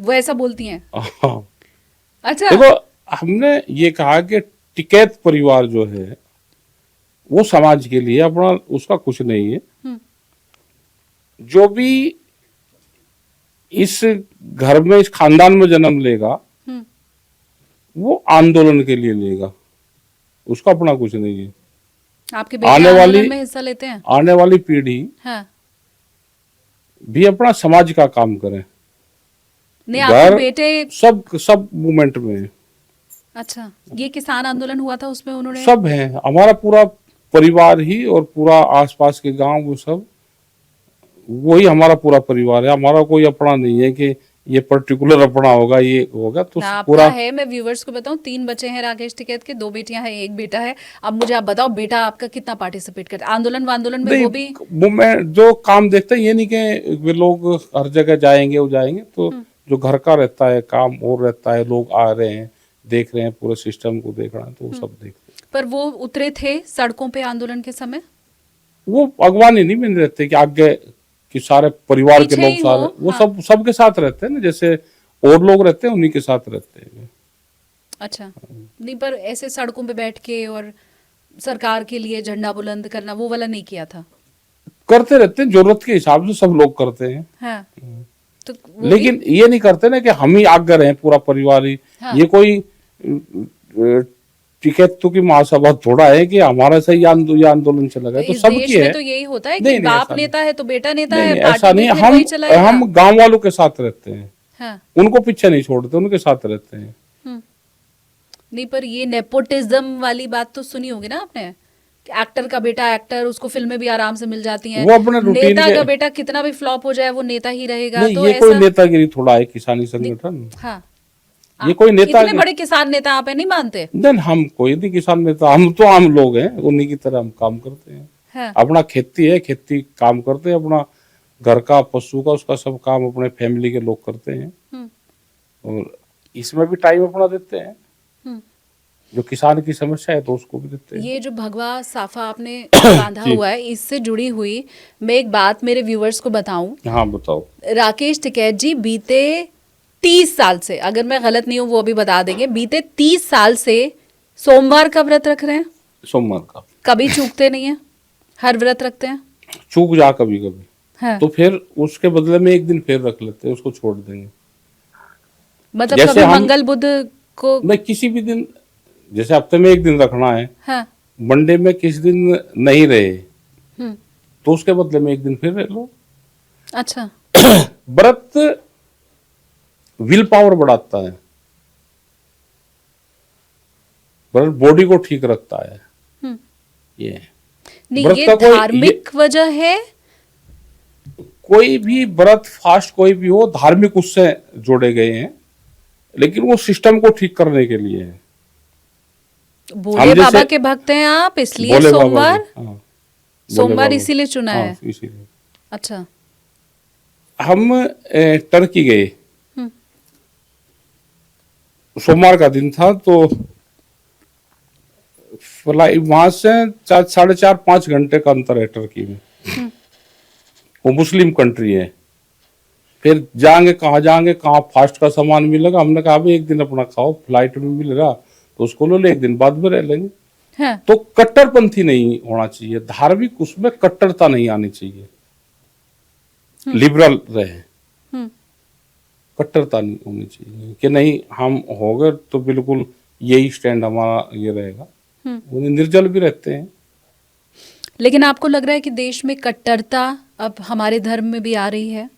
वो ऐसा बोलती हैं? हाँ। अच्छा। देखो, हमने ये कहा कि टिकैत परिवार जो है वो समाज के लिए अपना उसका कुछ नहीं है। जो भी इस घर में, इस खानदान में जन्म लेगा वो आंदोलन के लिए लेगा, उसका अपना कुछ नहीं है। आपके बेटे आंदोलन में हिस्सा लेते हैं? आने वाली पीढ़ी हाँ। भी अपना समाज का काम करे। नहीं, आपके बेटे सब मूवमेंट में है। अच्छा, ये किसान आंदोलन हुआ था उसमें उन्होंने? सब है, हमारा पूरा परिवार ही और पूरा आसपास के गांव, वो सब वही हमारा पूरा परिवार है। हमारा कोई अपना नहीं है कि ये पर्टिकुलर अपना होगा, ये होगा, तो ना पूरा आपका है, मैं व्यूवर्स को बताऊं, 3 बच्चे हैं राकेश टिकैत के, 2 बेटियां हैं, 1 बेटा है। अब मुझे आप बताओ, बेटा आपका कितना पार्टिसिपेट करता है आंदोलन वांदोलन में? नहीं, वो भी वो मैं जो काम देखता है, ये नहीं कि वे लोग हर जगह जाएंगे, वो जाएंगे, तो जो घर का रहता है काम और रहता है, लोग आ रहे हैं, देख रहे हैं, पूरे सिस्टम को देख रहे हैं, तो वो सब देखते हैं। पर वो उतरे थे सड़कों पे आंदोलन के समय? वो अगवानी नहीं बन रहते कि आगे कि सारे परिवार के पीछे लोग ही सारे, हो, वो हाँ। सबके साथ रहते हैं ना, जैसे और लोग रहते हैं उन्हीं के साथ रहते हैं। अच्छा, नहीं पर ऐसे सड़कों पे बैठ के और सरकार के लिए झंडा बुलंद करना, वो वाला नहीं किया था? करते रहते हैं, जरूरत के हिसाब से सब लोग करते हैं, हाँ, तो वो लेकिन ये नहीं करते ना कि हम ही आगे रहे, पूरा परिवार ही। हाँ। ये कोई टिकैतों की महासभा थोड़ा है कि हमारा से ये आंदोलन चला गया, तो तो इस सबकी देश है। में तो यही होता है कि नहीं, नहीं, बाप ऐसा नहीं। नेता है तो बेटा नेता नहीं, है, नहीं, पार्टी ऐसा नहीं, में फिर वही चलाएगा। हम गांव वालों के साथ रहते हैं, हाँ, उनको पीछे नहीं छोड़ते, उनके साथ रहते हैं। नहीं पर ये नेपोटिज्म वाली बात तो सुनी होगी ना आपने, कि एक्टर का बेटा एक्टर, उसको फिल्में भी आराम से मिल जाती हैं। वो अपने रूटीन नेता के- का बेटा कितना भी फ्लॉप हो जाए वो नेता ही रहेगा, नहीं, तो ये कोई ऐसा नेतागिरी थोड़ा है, किसानी संगठन, हाँ। ये कोई नेता इतने बड़े किसान नेता आप है, नहीं मानते? नहीं, हम कोई नहीं किसान नेता, हम तो आम लोग हैं, उन्हीं की तरह हम काम करते हैं। हाँ, अपना खेती है, खेती काम करते हैं, अपना घर का पशु का उसका सब काम अपने फैमिली के लोग करते हैं, और इसमें भी टाइम अपना देते हैं। जो किसान की समस्या है तो उसको भी देते हैं। ये जो भगवा साफा आपने बांधा जी। हुआ है, इससे जुड़ी हुई मैं एक बात मेरे व्यूवर्स को बताऊं। हाँ, बताओ। राकेश टिकैत जी बीते 30 साल से, अगर मैं गलत नहीं हूं वो भी बता देंगे, बीते 30 साल से सोमवार का व्रत रख रहे हैं, सोमवार का कभी चूकते नहीं है, हर व्रत रखते हैं। चूक जा कभी कभी, हाँ, तो फिर उसके बदले में एक दिन फिर रख लेते हैं, उसको छोड़ देंगे। मतलब जैसे कभी हम- मंगल बुध को? मैं किसी भी दिन, जैसे हफ्ते में एक दिन रखना है, हाँ, मंडे में किस दिन नहीं रहे, हम्म, तो उसके बदले में एक दिन फिर रह लो। अच्छा, व्रत विल पावर बढ़ाता है, व्रत बॉडी को ठीक रखता है। हम्म। ये है। नहीं व्रत ये का कोई- धार्मिक वजह है? कोई भी व्रत फास्ट कोई भी हो, धार्मिक उससे जोड़े गए हैं, लेकिन वो सिस्टम को ठीक करने के लिए है। भोले हम बाबा जैसे- के भक्त हैं आप, इसलिए भोले बाबा सोमवार? जी, हाँ, भोले सोमवार बाबा। इसीलिए चुना हाँ, है? इसीलिए। अच्छा, हम टर्की गए, हम्म, सोमवार का दिन था, तो फ्लाइट वहां से 4.5-5 घंटे का अंतर है टर्की में। वो मुस्लिम कंट्री है, फिर जाएंगे कहाँ, जाएंगे कहाँ, फास्ट का सामान मिलेगा। हमने कहा भाई एक दिन अपना खाओ, फ्लाइट में मिलेगा तो उसको लो, एक दिन बाद में रह लेंगे। हाँ, तो कट्टरपंथी नहीं होना चाहिए, धार्मिक उसमें कट्टरता नहीं आनी चाहिए, लिबरल रहे, हम्म, कट्टरता नहीं होनी चाहिए कि नहीं हम हो गए तो बिल्कुल यही स्टैंड हमारा ये रहेगा। वो निर्जल भी रहते हैं। लेकिन आपको लग रहा है कि देश में कट्टरता अब हमारे धर्म में भी आ रही है?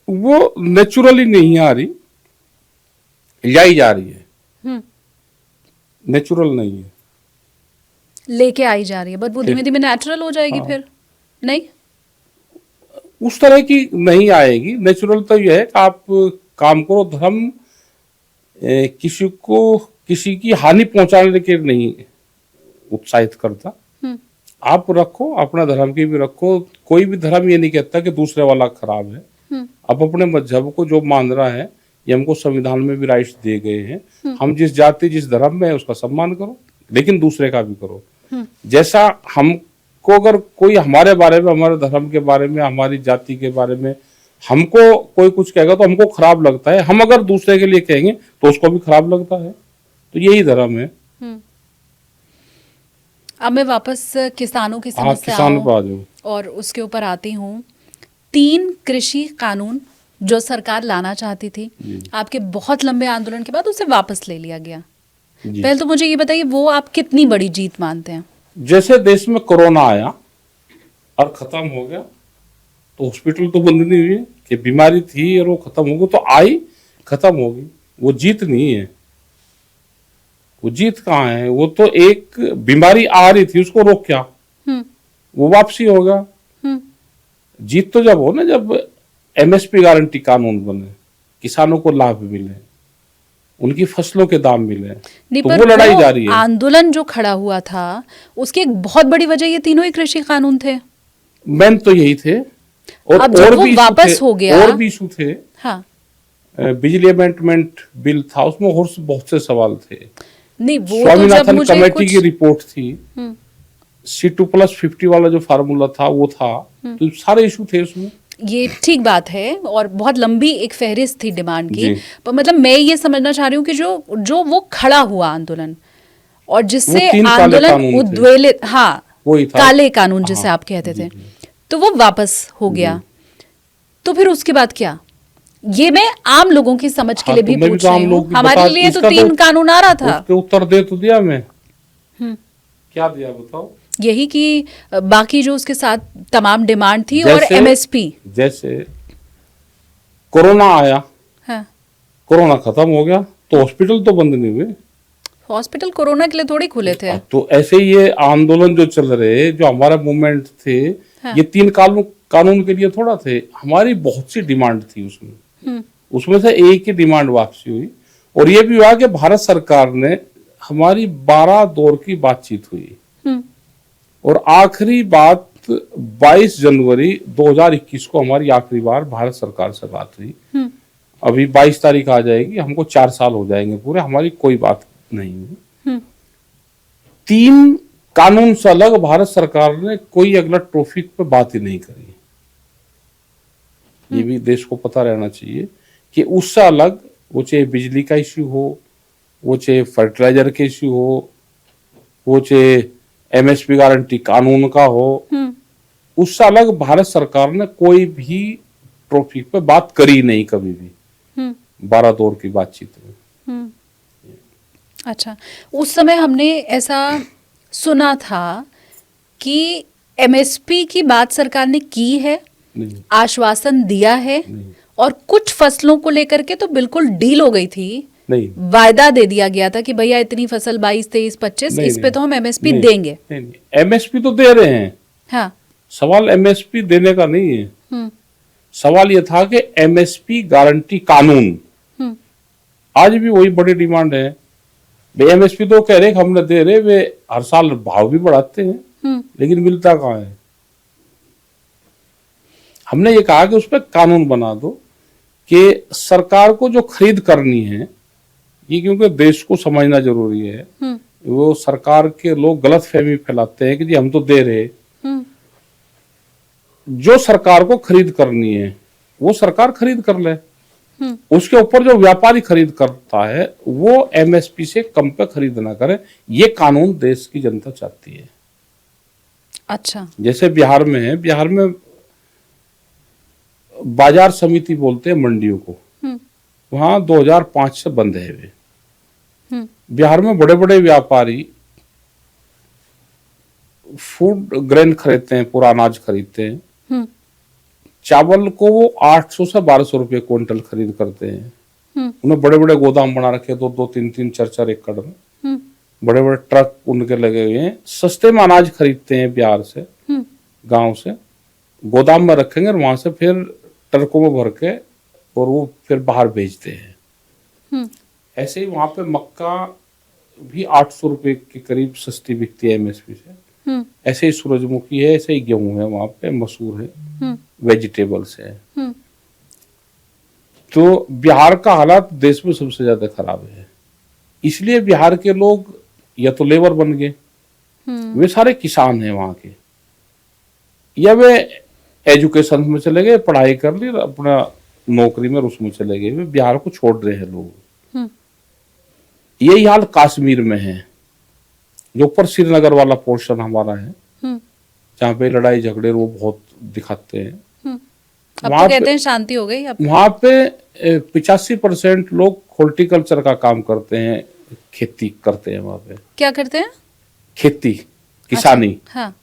वो नेचुरली नहीं आ रही, लाई जा रही है, हम्म, नेचुरल नहीं है। लेके आई जा रही है, बट वो धीमे धीमे नेचुरल हो जाएगी हाँ। फिर? नहीं, उस तरह की नहीं आएगी। नेचुरल तो ये है कि आप काम करो, धर्म किसी को किसी की हानि पहुंचाने के नहीं उत्साहित करता। आप रखो, अपना धर्म की भी रखो, कोई भी धर्म ये नहीं कहता कि दूसरे वाला खराब है। आप अपने मजहब को जो मान रहा है, ये हमको संविधान में भी राइट्स दिए गए हैं, हम जिस जाति जिस धर्म में है उसका सम्मान करो, लेकिन दूसरे का भी करो। जैसा हमको अगर कोई हमारे बारे में, हमारे धर्म के बारे में, हमारी जाति के बारे में हमको कोई कुछ कहेगा तो हमको खराब लगता है, हम अगर दूसरे के लिए कहेंगे तो उसको भी खराब लगता है। तो यही धर्म है। अब मैं वापस किसानों की हाँ, समस्या किसान पर आ जाओ। और उसके ऊपर आती हूँ। 3 कृषि कानून जो सरकार लाना चाहती थी, आपके बहुत लंबे आंदोलन के बाद उसे वापस ले लिया गया। जी। पहले तो मुझे ये बताइए, वो आप कितनी बड़ी जीत मानते हैं? जैसे देश में कोरोना आया और खत्म हो गया, तो हॉस्पिटल तो बंद नहीं हुए कि बीमारी थी और वो खत्म हो गई, तो आई खत्म हो गई। वो जीत नहीं है। वो जीत कहाँ है? वो तो एक बीमारी आ रही थी, उसको रोक क्या, हम्म, वो वापसी होगा। हम्म, जीत तो जब हो ना, जब एमएसपी गारंटी कानून बने, किसानों को लाभ मिले, उनकी फसलों के दाम मिले, नहीं, तो पर वो लड़ाई वो जारी है। आंदोलन जो खड़ा हुआ था उसकी एक बहुत बड़ी वजह ये तीनों ही कृषि कानून थे। मेन तो यही थे, और अब जब और वो भी वापस इशू थे, हो गया, और भी इशू थे। हाँ, बिजली अमेंडमेंट बिल था, उसमें और बहुत से सवाल थे। नहीं वो तो जब स्वामीनाथन मुझे कमेटी कुछ की रिपोर्ट थी, C2+50 वाला जो फार्मूला था वो था, तो सारे इशू थे उसमें। ये ठीक बात है और बहुत लंबी एक फहरिस्त थी डिमांड की, जी। पर मतलब मैं ये समझना चाह रही हूँ कि जो वो खड़ा हुआ आंदोलन और जिससे वो 3 काले आंदोलन कानून थे। उद्वेलित, हाँ, वही था, काले कानून जिसे हाँ, आप कहते थे, जी। तो वो वापस हो गया। तो फिर उसके बाद क्या? ये मैं आम लोगों की समझ के हाँ, लिए तो भी मैं भी पूछ तो रही आम हूँ। लोग की हमारे बता, लिए तो इसका 3 कानून आ रहा था। उसके उत्तर दे तो दिया मैं। क्या दिया बताओ? यही कि बाकी जो उसके साथ तमाम डिमांड थी और जैसे एमएसपी। जैसे कोरोना आया, हाँ, कोरोना खत्म हो गया, तो हॉस्पिटल तो बंद नहीं हुए। हॉस्पिटल कोरोना के लिए थोड़ी खुले थे। तो ऐसे ही ये आंदोलन जो चल रहे, जो हमारा मूवमेंट थे, हाँ। ये 3 कानून के लिए थोड़ा थे, हमारी बहुत सी डिमांड थी उसमें। उसमें से एक ही डिमांड वापसी हुई, और ये भी हुआ कि भारत सरकार ने हमारी 12 दौर की बातचीत हुई, और आखिरी बात 22 जनवरी 2021 को हमारी आखिरी बार भारत सरकार से बात हुई। अभी 22 तारीख आ जाएगी, हमको 4 साल हो जाएंगे पूरे, हमारी कोई बात नहीं हुई। 3 कानून से अलग भारत सरकार ने कोई अगला टॉपिक पे बात ही नहीं करी। ये भी देश को पता रहना चाहिए कि उससे अलग, वो चाहे बिजली का इश्यू हो, वो चाहे फर्टिलाइजर के इश्यू हो, वो चाहे एमएसपी गारंटी कानून का हो, उससे अलग भारत सरकार ने कोई भी टॉपिक पे बात करी नहीं कभी भी 12 दौर की बातचीत में। अच्छा, उस समय हमने ऐसा सुना था कि एमएसपी की बात सरकार ने की है, नहीं, आश्वासन दिया है, नहीं, और कुछ फसलों को लेकर के तो बिल्कुल डील हो गई थी, नहीं, वायदा दे दिया गया था कि भैया इतनी फसल 22, 23, 25 नहीं, इस पे तो हम एमएसपी नहीं, देंगे। नहीं, एमएसपी तो दे रहे हैं, हाँ, सवाल एमएसपी देने का नहीं है। हम्म, सवाल यह था कि एमएसपी गारंटी कानून, हम्म, आज भी वही बड़ी डिमांड है। वे एमएसपी तो कह रहे कि हमने दे रहे, वे हर साल भाव भी बढ़ाते हैं, लेकिन मिलता कहाँ है? हमने ये कहा कि उस पर कानून बना दो कि सरकार को जो खरीद करनी है, ये क्योंकि देश को समझना जरूरी है, वो सरकार के लोग गलत फहमी फैलाते हैं कि जी हम तो दे रहे। जो सरकार को खरीद करनी है वो सरकार खरीद कर ले, उसके ऊपर जो व्यापारी खरीद करता है वो एमएसपी से कम पे खरीद ना करे। ये कानून देश की जनता चाहती है। अच्छा, जैसे बिहार में है, बिहार में बाजार समिति बोलते हैं मंडियों को, वहां 2005 से बंद है वे। बिहार में बड़े बड़े व्यापारी फूड ग्रेन खरीदते हैं, पूरा अनाज खरीदते हैं, चावल को वो 800 से 1200 रुपये क्विंटल खरीद करते हैं। उन्हें बड़े बड़े गोदाम बना रखे, 2-2, 3-3, 4-4 एकड़ में बड़े बड़े ट्रक उनके लगे हुए हैं। सस्ते में अनाज खरीदते हैं बिहार से, गांव से, गोदाम में रखेंगे और वहां से फिर ट्रकों में भर के और वो फिर बाहर भेजते हैं। ऐसे ही वहां पे मक्का भी 800 रुपये के करीब सस्ती बिकती है एमएसपी से। ऐसे ही सूरजमुखी है, ऐसे ही गेहूं है, वहां पे मसूर है, वेजिटेबल्स है। तो बिहार का हालात देश में सबसे ज्यादा खराब है। इसलिए बिहार के लोग या तो लेबर बन गए, वे सारे किसान हैं वहां के, या वे एजुकेशन में चले गए, पढ़ाई कर ली, अपना नौकरी में उसमें चले गए, वे बिहार को छोड़ रहे हैं लोग। यही हाल कश्मीर में है, जो ऊपर श्रीनगर वाला पोर्शन हमारा है, जहाँ पे लड़ाई झगड़े वो बहुत दिखाते हैं। अब तो कहते हैं शांति हो गई। अब वहां पे 85% लोग हॉर्टिकल्चर का काम करते हैं, खेती करते हैं। वहां पे क्या करते हैं? खेती, किसानी। अच्छा, हाँ,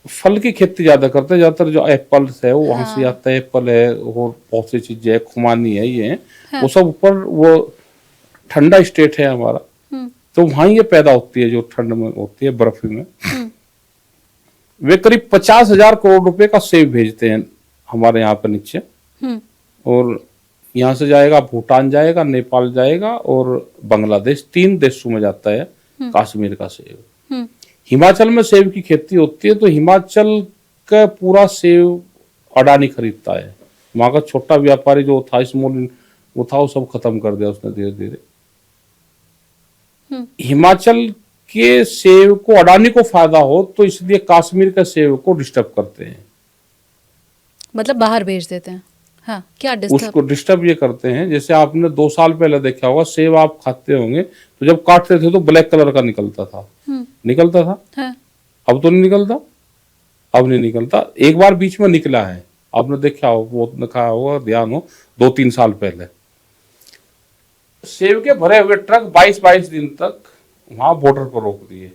फल की खेती ज्यादा करते हैं। ज्यादातर जो एप्पल है वो वहां से आता है, एप्पल है और बहुत सी चीजें है, खुमानी है, ये है, वो सब ऊपर, वो ठंडा स्टेट है हमारा, तो वहां ये पैदा होती है जो ठंड में होती है, बर्फी में। वे करीब 50,000 करोड़ रुपए का सेब भेजते हैं हमारे यहाँ पे नीचे, हम्म और यहाँ से जाएगा भूटान जाएगा, नेपाल जाएगा और बांग्लादेश, 3 देशों में जाता है कश्मीर का सेब। हम्म हिमाचल में सेब की खेती होती है, तो हिमाचल का पूरा सेब अडानी खरीदता है। वहां का छोटा व्यापारी जो था, स्मॉल वो था, वो सब खत्म कर दिया उसने धीरे धीरे। हिमाचल के सेब को अडानी को फायदा हो, तो इसलिए कश्मीर के सेब को डिस्टर्ब करते हैं, मतलब बाहर भेज देते हैं। हाँ, क्या डिस्टर्ब? उसको डिस्टर्ब ये करते हैं। जैसे आपने 2 साल पहले देखा होगा, सेब आप खाते होंगे तो जब काटते थे तो ब्लैक कलर का निकलता था, निकलता था। हाँ, अब तो नहीं निकलता, अब नहीं निकलता। एक बार बीच में निकला है, आपने देखा हो, वो देखा होगा, ध्यान हो, 2-3 साल पहले सेब के भरे हुए ट्रक 22-22 दिन तक वहां बॉर्डर पर रोक दिए,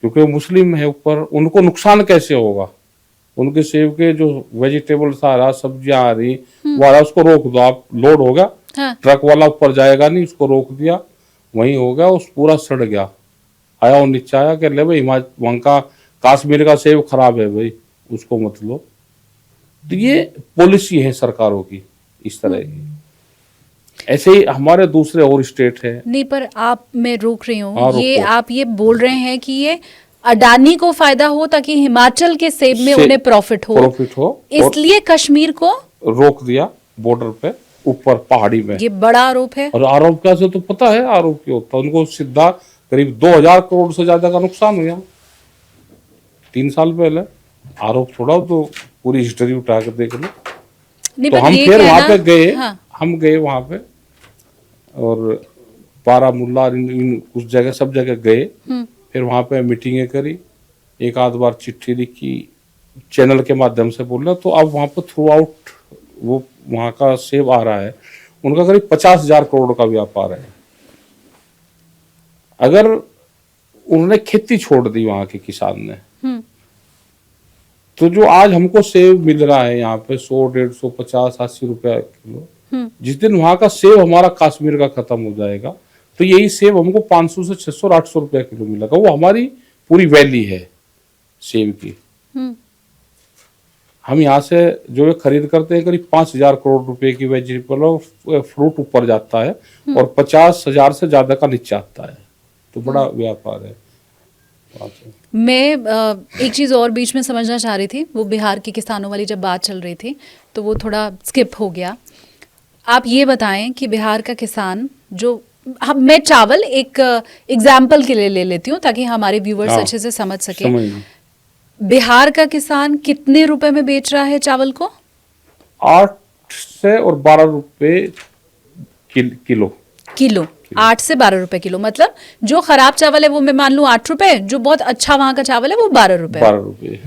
क्योंकि वो मुस्लिम है ऊपर, उनको नुकसान कैसे होगा। उनके सेब के जो वेजिटेबल्स आ रहा, सब्जियां आ रही, वो आ रहा, उसको रोक दो आप। लोड हो गया, हाँ, ट्रक वाला ऊपर जाएगा नहीं, उसको रोक दिया, वहीं हो गया, उस पूरा सड़ गया। आया वो नीचे आया, कह ले भाई वहां का कश्मीर का सेब खराब है भाई, उसको मत लो। तो ये पॉलिसी है सरकारों की इस तरह की। ऐसे ही हमारे दूसरे और स्टेट है। नहीं, पर आप, मैं रोक रही हाँ, हूँ, ये रोको। आप ये बोल रहे हैं कि ये अडानी को फायदा हो ताकि हिमाचल के सेब में उन्हें प्रॉफिट हो, इसलिए कश्मीर को रोक दिया बॉर्डर पे ऊपर पहाड़ी में। ये बड़ा आरोप है। और आरोप कैसे, तो पता है आरोप क्या होता है। उनको सीधा करीब 2000 करोड़ से ज्यादा का नुकसान हुआ 3 साल पहले। आरोप छोड़ा तो पूरी हिस्ट्री उठा कर देख लो। नहीं, तो पर हम ये फिर वहां कहना- पे गए, हाँ, हम गए वहां पे, और बारामूला, इन कुछ जगह, सब जगह गए। फिर वहां पे मीटिंगें करी, एक आध बार चिट्ठी लिखी, चैनल के माध्यम से बोला। तो अब वहां पर थ्रू आउट वो वहां का सेब आ रहा है, उनका करीब 50,000 करोड़ का व्यापार है। अगर उन्होंने खेती छोड़ दी वहां के किसान ने, तो जो आज हमको सेब मिल रहा है यहाँ पे 100, 150, 50, 80 रुपया किलो, जिस दिन वहां का सेब हमारा कश्मीर का खत्म हो जाएगा, तो यही सेब हमको 500 से 600, 800 रुपया किलो मिलेगा। वो हमारी पूरी वैली है सेब की। हम यहाँ से जो ये खरीद करते हैं, करीब 5,000 करोड़ रुपए की वेजिटेबल और फ्रूट ऊपर जाता है, और 50,000 से ज्यादा का नीचे आता है। तो बड़ा व्यापार है। मैं एक चीज़ और बीच में समझना चाह रही थी, वो बिहार के किसानों वाली जब बात चल रही थी तो वो थोड़ा स्किप हो गया। आप ये बताएं कि बिहार का किसान जो, मैं चावल एक एग्जाम्पल के लिए ले लेती हूँ ताकि हमारे व्यूवर्स हाँ, अच्छे से समझ सके। समझ। बिहार का किसान कितने रुपए में बेच रहा है चावल को? 8 से और 12 रुपए किलो। 8 से 12 रुपए किलो। मतलब जो खराब चावल है वो मैं मान लूं 8 रुपए, जो बहुत अच्छा वहां का चावल है वो 12 रुपए। 12 रुपए।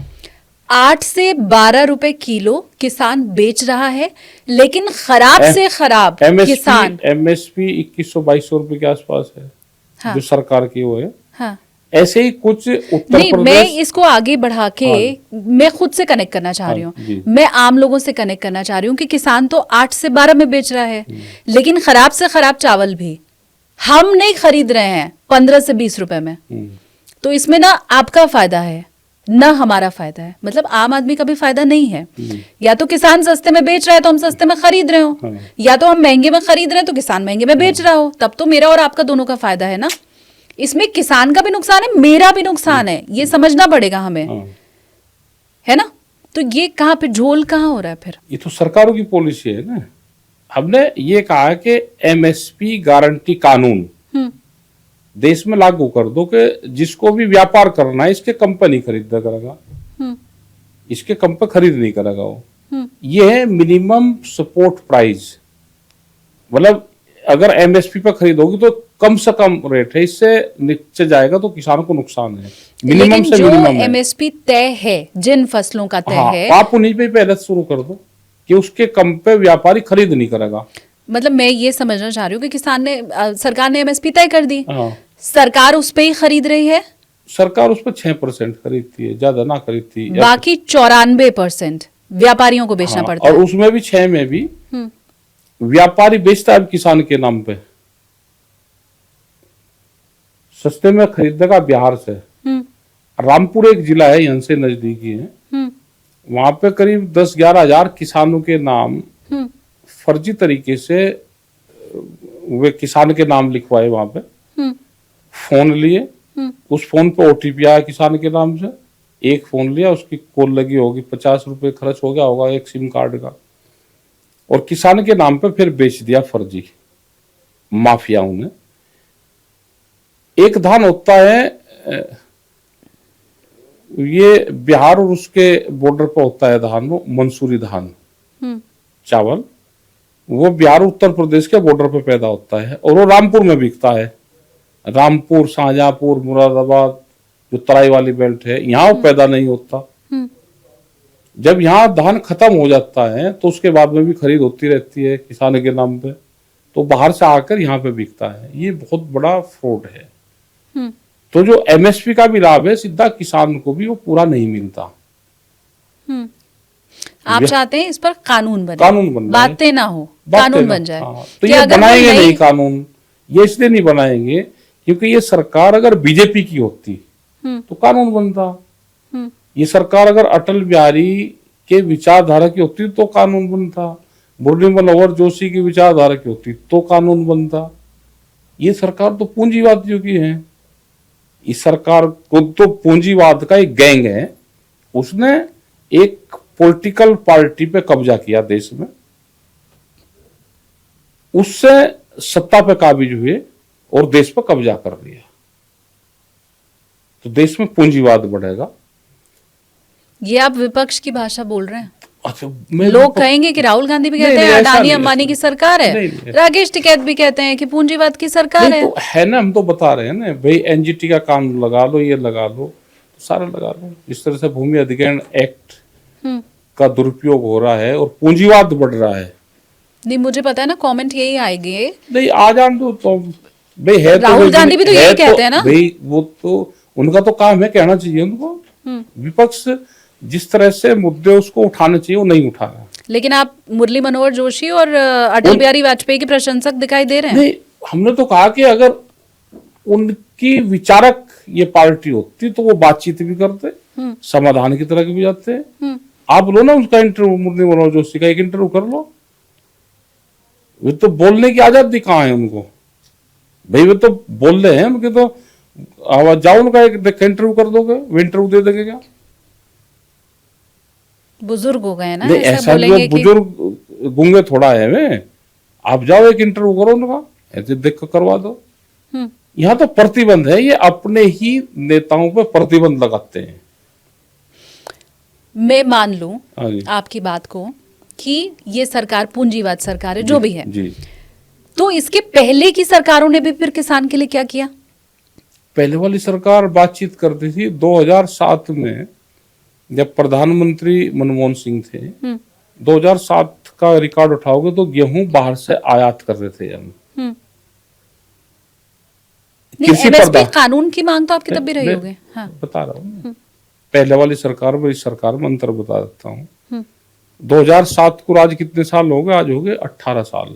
8 से 12 रुपए किलो किसान बेच रहा है, लेकिन खराब से खराब किसान एमएसपी 2100-2200 रुपए के आसपास है। हाँ, जो सरकार की वो है। हाँ, ऐसे ही कुछ उत्तर नहीं, प्रदेश। मैं इसको आगे बढ़ा के मैं खुद से कनेक्ट करना चाह रही हूँ। मैं आम लोगों से कनेक्ट करना चाह रही हूँ कि किसान तो 8 से 12 में बेच रहा है, लेकिन खराब से खराब चावल भी हम नहीं खरीद रहे हैं 15 से 20 रुपए में। तो इसमें ना आपका फायदा है ना हमारा फायदा है, मतलब आम आदमी का भी फायदा नहीं है। या तो किसान सस्ते में बेच रहा है तो हम सस्ते में खरीद रहे हो, या तो हम महंगे में खरीद रहे हैं तो किसान महंगे में बेच रहा हो, तब तो मेरा और आपका दोनों का फायदा है ना। इसमें किसान का भी नुकसान है, मेरा भी नुकसान है, ये समझना पड़ेगा हमें, है ना। तो ये कहाँ पे झोल कहाँ हो रहा है फिर? ये तो सरकारों की पॉलिसी है ना। हमने ये कहा कि एमएसपी गारंटी कानून देश में लागू कर दो कि जिसको भी व्यापार करना है इसके कम पे नहीं खरीदा करेगा, इसके कम पे खरीद नहीं करेगा वो। ये है मिनिमम सपोर्ट प्राइस। मतलब अगर एमएसपी पे खरीदोगी तो कम से कम रेट है, इससे नीचे जाएगा तो किसानों को नुकसान है। मिनिमम से मिनिमम है। एमएसपी तय है जिन फसलों का तय है, आप उन्हीं पे पहले शुरू कर दो कि उसके कम पे व्यापारी खरीद नहीं करेगा। मतलब मैं ये समझना चाह रही हूँ कि किसान ने, सरकार ने एमएसपी तय कर दी, हाँ, सरकार उस पे ही खरीद रही है। सरकार उस पर 6% खरीदती है, ज्यादा ना खरीदती है। बाकी 94% व्यापारियों को बेचना पड़ता और है। उसमें भी 6 में भी व्यापारी बेचता है किसान के नाम पे, सस्ते में खरीदेगा बिहार से। रामपुर एक जिला है यहाँ से नजदीकी है, वहां पे करीब 10-11 हजार किसानों के नाम फर्जी तरीके से वे किसान के नाम लिखवाए वहां पे, फोन लिए, उस फोन पे ओटीपी आया किसान के नाम से, एक फोन लिया, उसकी कॉल लगी होगी, 50 रुपए खर्च हो गया होगा एक सिम कार्ड का, और किसान के नाम पे फिर बेच दिया फर्जी माफियाओं ने। एक धान होता है, ये बिहार और उसके बॉर्डर पर होता है धान, वो मंसूरी धान चावल, वो बिहार उत्तर प्रदेश के बॉर्डर पे पैदा होता है और वो रामपुर में बिकता है। रामपुर, शाहजहांपुर, मुरादाबाद, जो तराई वाली बेल्ट है, यहाँ वो पैदा नहीं होता। जब यहाँ धान खत्म हो जाता है तो उसके बाद में भी खरीद होती रहती है किसान के नाम पे, तो बाहर से आकर यहाँ पे बिकता है। ये बहुत बड़ा फ्रॉड है। तो जो एमएसपी का भी लाभ है सीधा किसान को भी वो पूरा नहीं मिलता। आप चाहते हैं इस पर कानून बने, कानून बन जाए, बातें ना हो, बातें कानून ना, बन जाए। हाँ, तो कि ये अगर बनाएंगे नहीं नहीं कानून, ये इसलिए नहीं बनाएंगे क्योंकि ये सरकार अगर बीजेपी की होती तो कानून बनता। ये सरकार अगर अटल बिहारी के विचारधारा की होती तो कानून बनता, मुरली मनोहर जोशी की विचारधारा की होती तो कानून बनता। ये सरकार तो पूंजीवादियों की है। इस सरकार को तो पूंजीवाद का एक गैंग है, उसने एक पॉलिटिकल पार्टी पे कब्जा किया देश में, उससे सत्ता पे काबिज हुए और देश पर कब्जा कर लिया। तो देश में पूंजीवाद बढ़ेगा। ये आप विपक्ष की भाषा बोल रहे हैं। अच्छा, लोग कहेंगे कि राहुल गांधी भी कहते हैं अडानी अंबानी की सरकार है, राकेश टिकैत भी कहते हैं कि पूंजीवाद की सरकार है। तो है ना, हम तो बता रहे हैं ना भाई, एनजीटी का कानून लगा लो, ये लगा लो, तो सारा लगा लो। इस तरह से भूमि अधिग्रहण एक्ट का दुरुपयोग हो रहा है और पूंजीवाद बढ़ रहा है। नहीं, मुझे पता है ना, कमेंट यही आएंगे। नहीं, आ जान दो तो भाई, है तो राहुल गांधी भी तो यही कहते हैं ना भाई, वो तो उनका तो काम है, कहना चाहिए उनको। विपक्ष जिस तरह से मुद्दे उसको उठाने चाहिए वो नहीं उठा रहा। लेकिन आप मुरली मनोहर जोशी और अटल बिहारी वाजपेयी के प्रशंसक दिखाई दे रहे हैं। नहीं, हमने तो कहा कि अगर उनकी विचारक ये पार्टी होती तो वो बातचीत भी करते, समाधान की तरफ भी जाते। आप लो ना उसका इंटरव्यू, मुरली मनोहर जोशी का एक इंटरव्यू कर लो। वे तो बोलने की आजादी कहाँ है उनको भाई, वे तो बोल रहे हैं, उनके तो आवाज जाओ, उनका एक इंटरव्यू कर दोगे, वो इंटरव्यू दे देंगे क्या? बुजुर्ग हो गए ना, ऐसा भी बुजुर्ग गूंगे थोड़ा है वे। आप जाओ एक इंटरव्यू करो उनका, ऐसे देख कर करवा दो। यहाँ तो प्रतिबंध है, ये अपने ही नेताओं पे प्रतिबंध लगाते हैं। मैं मान लूं आपकी बात को कि ये सरकार पूंजीवाद सरकार है, जो भी है जी, तो इसके पहले की सरकारों ने भी फिर किसान के लिए क्या किया? पहले वाली सरकार बातचीत करती थी। 2007 में जब प्रधानमंत्री मनमोहन सिंह थे, 2007 का रिकॉर्ड उठाओगे तो गेहूं बाहर से आयात कर रहे थे हम। एमएसपी कानून की मांग तो आपकी तब भी रही होगी। हाँ, बता रहा हूँ, पहले वाली सरकार में इस सरकार में अंतर बता देता हूँ। 2007 को आज कितने साल हो गए? आज हो गए 18 साल।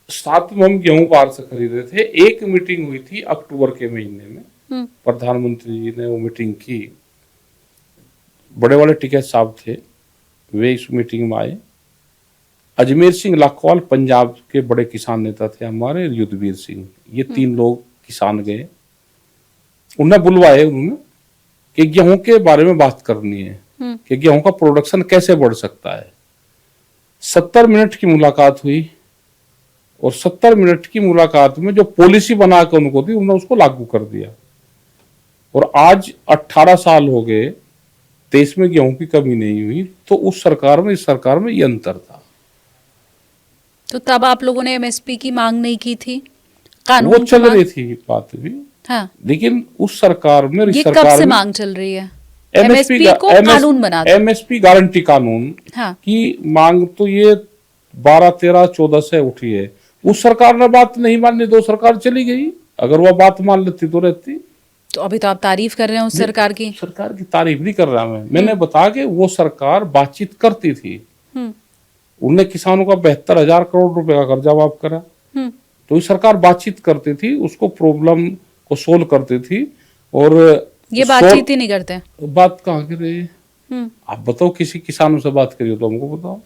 7 में हम गेहूं बाहर से खरीदे थे। एक मीटिंग हुई थी अक्टूबर के महीने में, प्रधानमंत्री जी ने वो मीटिंग की, बड़े वाले टिकैत साहब थे, वे इस मीटिंग में आए। अजमेर सिंह लाखोवाल पंजाब के बड़े किसान नेता थे हमारे, युद्धवीर सिंह, ये 3 लोग किसान गए। उन्हें बुलवाए उन्होंने कि गेहूं के बारे में बात करनी है कि गेहूं का प्रोडक्शन कैसे बढ़ सकता है। 70 मिनट की मुलाकात हुई और 70 मिनट की मुलाकात में जो पॉलिसी बना के उनको दी, उन्होंने उसको लागू कर दिया। और आज 18 साल हो गए, देश में गेहूं की कमी नहीं हुई। तो उस सरकार में इस सरकार में ये अंतर था। तो तब आप लोगों ने एमएसपी की मांग नहीं की थी? कानून वो चल रही थी बात भी। हाँ, लेकिन उस सरकार में, ये सरकार कब से में मांग चल रही है? एमएसपी को कानून बना दो। एमएसपी गारंटी कानून हाँ, की मांग तो ये 12, 13, 14 से उठी है। उस सरकार ने बात नहीं मानी, 2 सरकार चली गई। अगर वो बात मान लेती तो रहती। तो अभी तो आप तारीफ कर रहे हैं उस सरकार की। सरकार की तारीफ नहीं कर रहा मैंने बताया कि वो सरकार बातचीत करती थी। उनने किसानों का 72,000 करोड़ रुपए का कर्जा माफ करा। तो ये सरकार बातचीत करती थी, उसको प्रॉब्लम को सोल्व करती थी। और ये बातचीत ही नहीं करते। बात कहाँ की रही? आप बताओ, किसी किसानों से बात करिए तो हमको बताओ।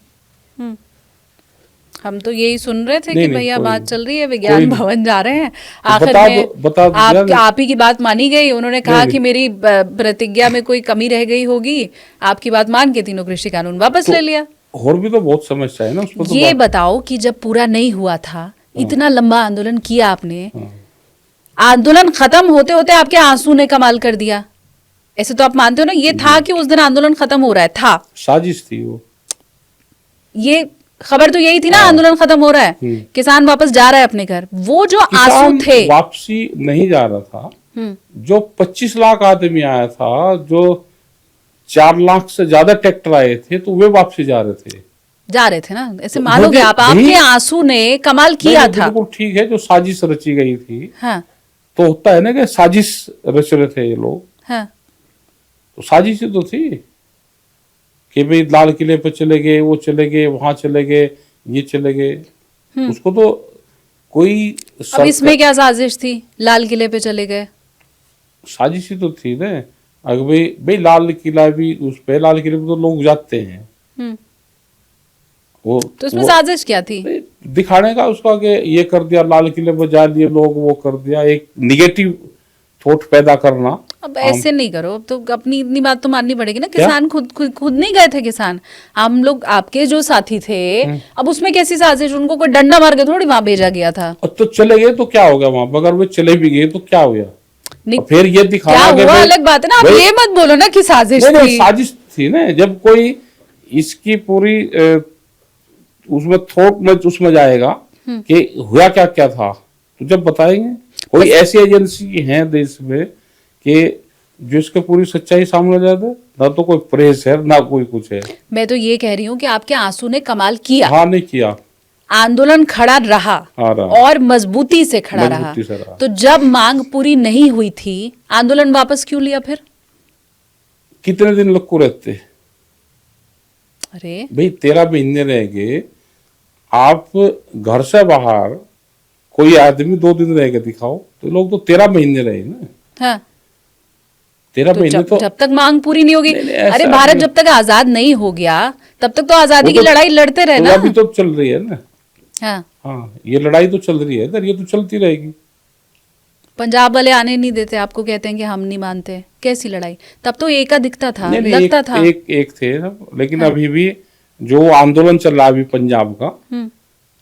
हम तो यही सुन रहे थे नहीं, कि नहीं, भैया कोई बात नहीं। चल रही है, कोई विज्ञान नहीं। भवन जा रहे हैं। तो आखिर बता में दो, बता दो यार। आप ही की बात मानी गई। उन्होंने कहा नहीं, कि नहीं। मेरी प्रतिज्ञा में कोई कमी रह गई होगी, आपकी बात मान के तीनों कृषि कानून वापस तो ले लिया। और भी तो बहुत समस्या है ना, उस पर तो ये बात। बताओ कि जब पूरा नहीं हुआ था, इतना लंबा आंदोलन किया आपने, हाँ। आंदोलन खत्म होते होते आपके आंसू ने कमाल कर दिया। ऐसे तो आप मानते हो ना, ये था कि उस दिन आंदोलन खत्म हो रहा है, था साजिश थी वो। ये खबर तो यही थी ना, हाँ। आंदोलन खत्म हो रहा है, किसान वापस जा रहा है अपने घर। वो जो आंसू किसान थे, वापसी नहीं जा रहा था। जो 25 लाख आदमी आया था, जो 4 लाख से ज्यादा ट्रैक्टर आए थे, तो वे वापसी जा रहे थे। ना, ऐसे मानोगे मुझे आप, नहीं- आपके आंसू ने कमाल किया नहीं, था। बिल्कुल ठीक है, जो साजिश रची गई थी। हाँ तो होता है ना कि साजिश रच रहे थे ये लोग, हाँ तो साजिश ही तो थी कि भाई लाल किले पर चले गए, वो चले गए, वहां चले गए, ये चले गए। उसको तो कोई अब इसमें क्या साजिश थी, लाल किले पे चले गए? साजिश ही तो थी ना। अगर भाई भाई लाल किला भी, उस पे लाल किले पे तो लोग जाते हैं। वो तो इसमें वो साजिश क्या थी? दिखाने का उसका कि ये कर दिया, लाल किले पर जा लिए लोग, वो कर दिया, एक निगेटिव थॉट पैदा करना। अब ऐसे नहीं करो, अब तो अपनी इतनी बात तो माननी पड़ेगी ना। किसान खुद नहीं गए थे किसान, हम लोग आपके जो साथी थे। अब उसमें कैसी साजिश? उनको कोई डंडा मार के थोड़ी वहां भेजा गया था। तो चले गए तो क्या हो गया वहां पर? अगर वे चले भी गए तो क्या हो गया? नहीं, फिर ये दिखाना क्या कि हुआ भाई- अलग बात है ना। आप ये मत बोलो ना कि साजिश नहीं, नहीं, थी। साजिश थी ना। जब कोई इसकी पूरी उसमें थॉट में उसमें जाएगा कि हुआ क्या क्या था, तो जब बताएंगे। कोई ऐसी एजेंसी है देश में कि जिसके पूरी सच्चाई सामने जा दे? ना तो कोई प्रेस है, ना कोई कुछ है। मैं तो ये कह रही हूँ कि आपके आंसू ने कमाल किया। हाँ, नहीं किया। आंदोलन खड़ा रहा, हाँ, रहा। और मजबूती से खड़ा रहा। मजबूती से रहा। तो जब मांग पूरी नहीं हुई थी, आंदोलन वापस क्यों लिया फिर? कितने दिन लोग को रहते? अरे भाई 13 महीने रह गए। आप घर से बाहर कोई आदमी 2 दिन रह के दिखाओ, तो लोग तो 13 महीने रहे ना। हाँ, 13 तो महीने तो जब तक मांग पूरी नहीं होगी। नहीं, ऐसा अरे भारत नहीं। जब तक आजाद नहीं हो गया, तब तक तो आजादी वो की तो- लड़ाई लड़ते रहे तो ना। अभी तो चल रही है ना। हाँ, हाँ, ये लड़ाई तो चल रही है इधर, ये तो चलती रहेगी। पंजाब वाले आने नहीं देते, आपको कहते हैं कि हम नहीं मानते। कैसी लड़ाई? तब तो एका दिखता था, नहीं, नहीं, लगता एक, था। एक थे सब, लेकिन अभी भी जो आंदोलन चल रहा है अभी पंजाब का,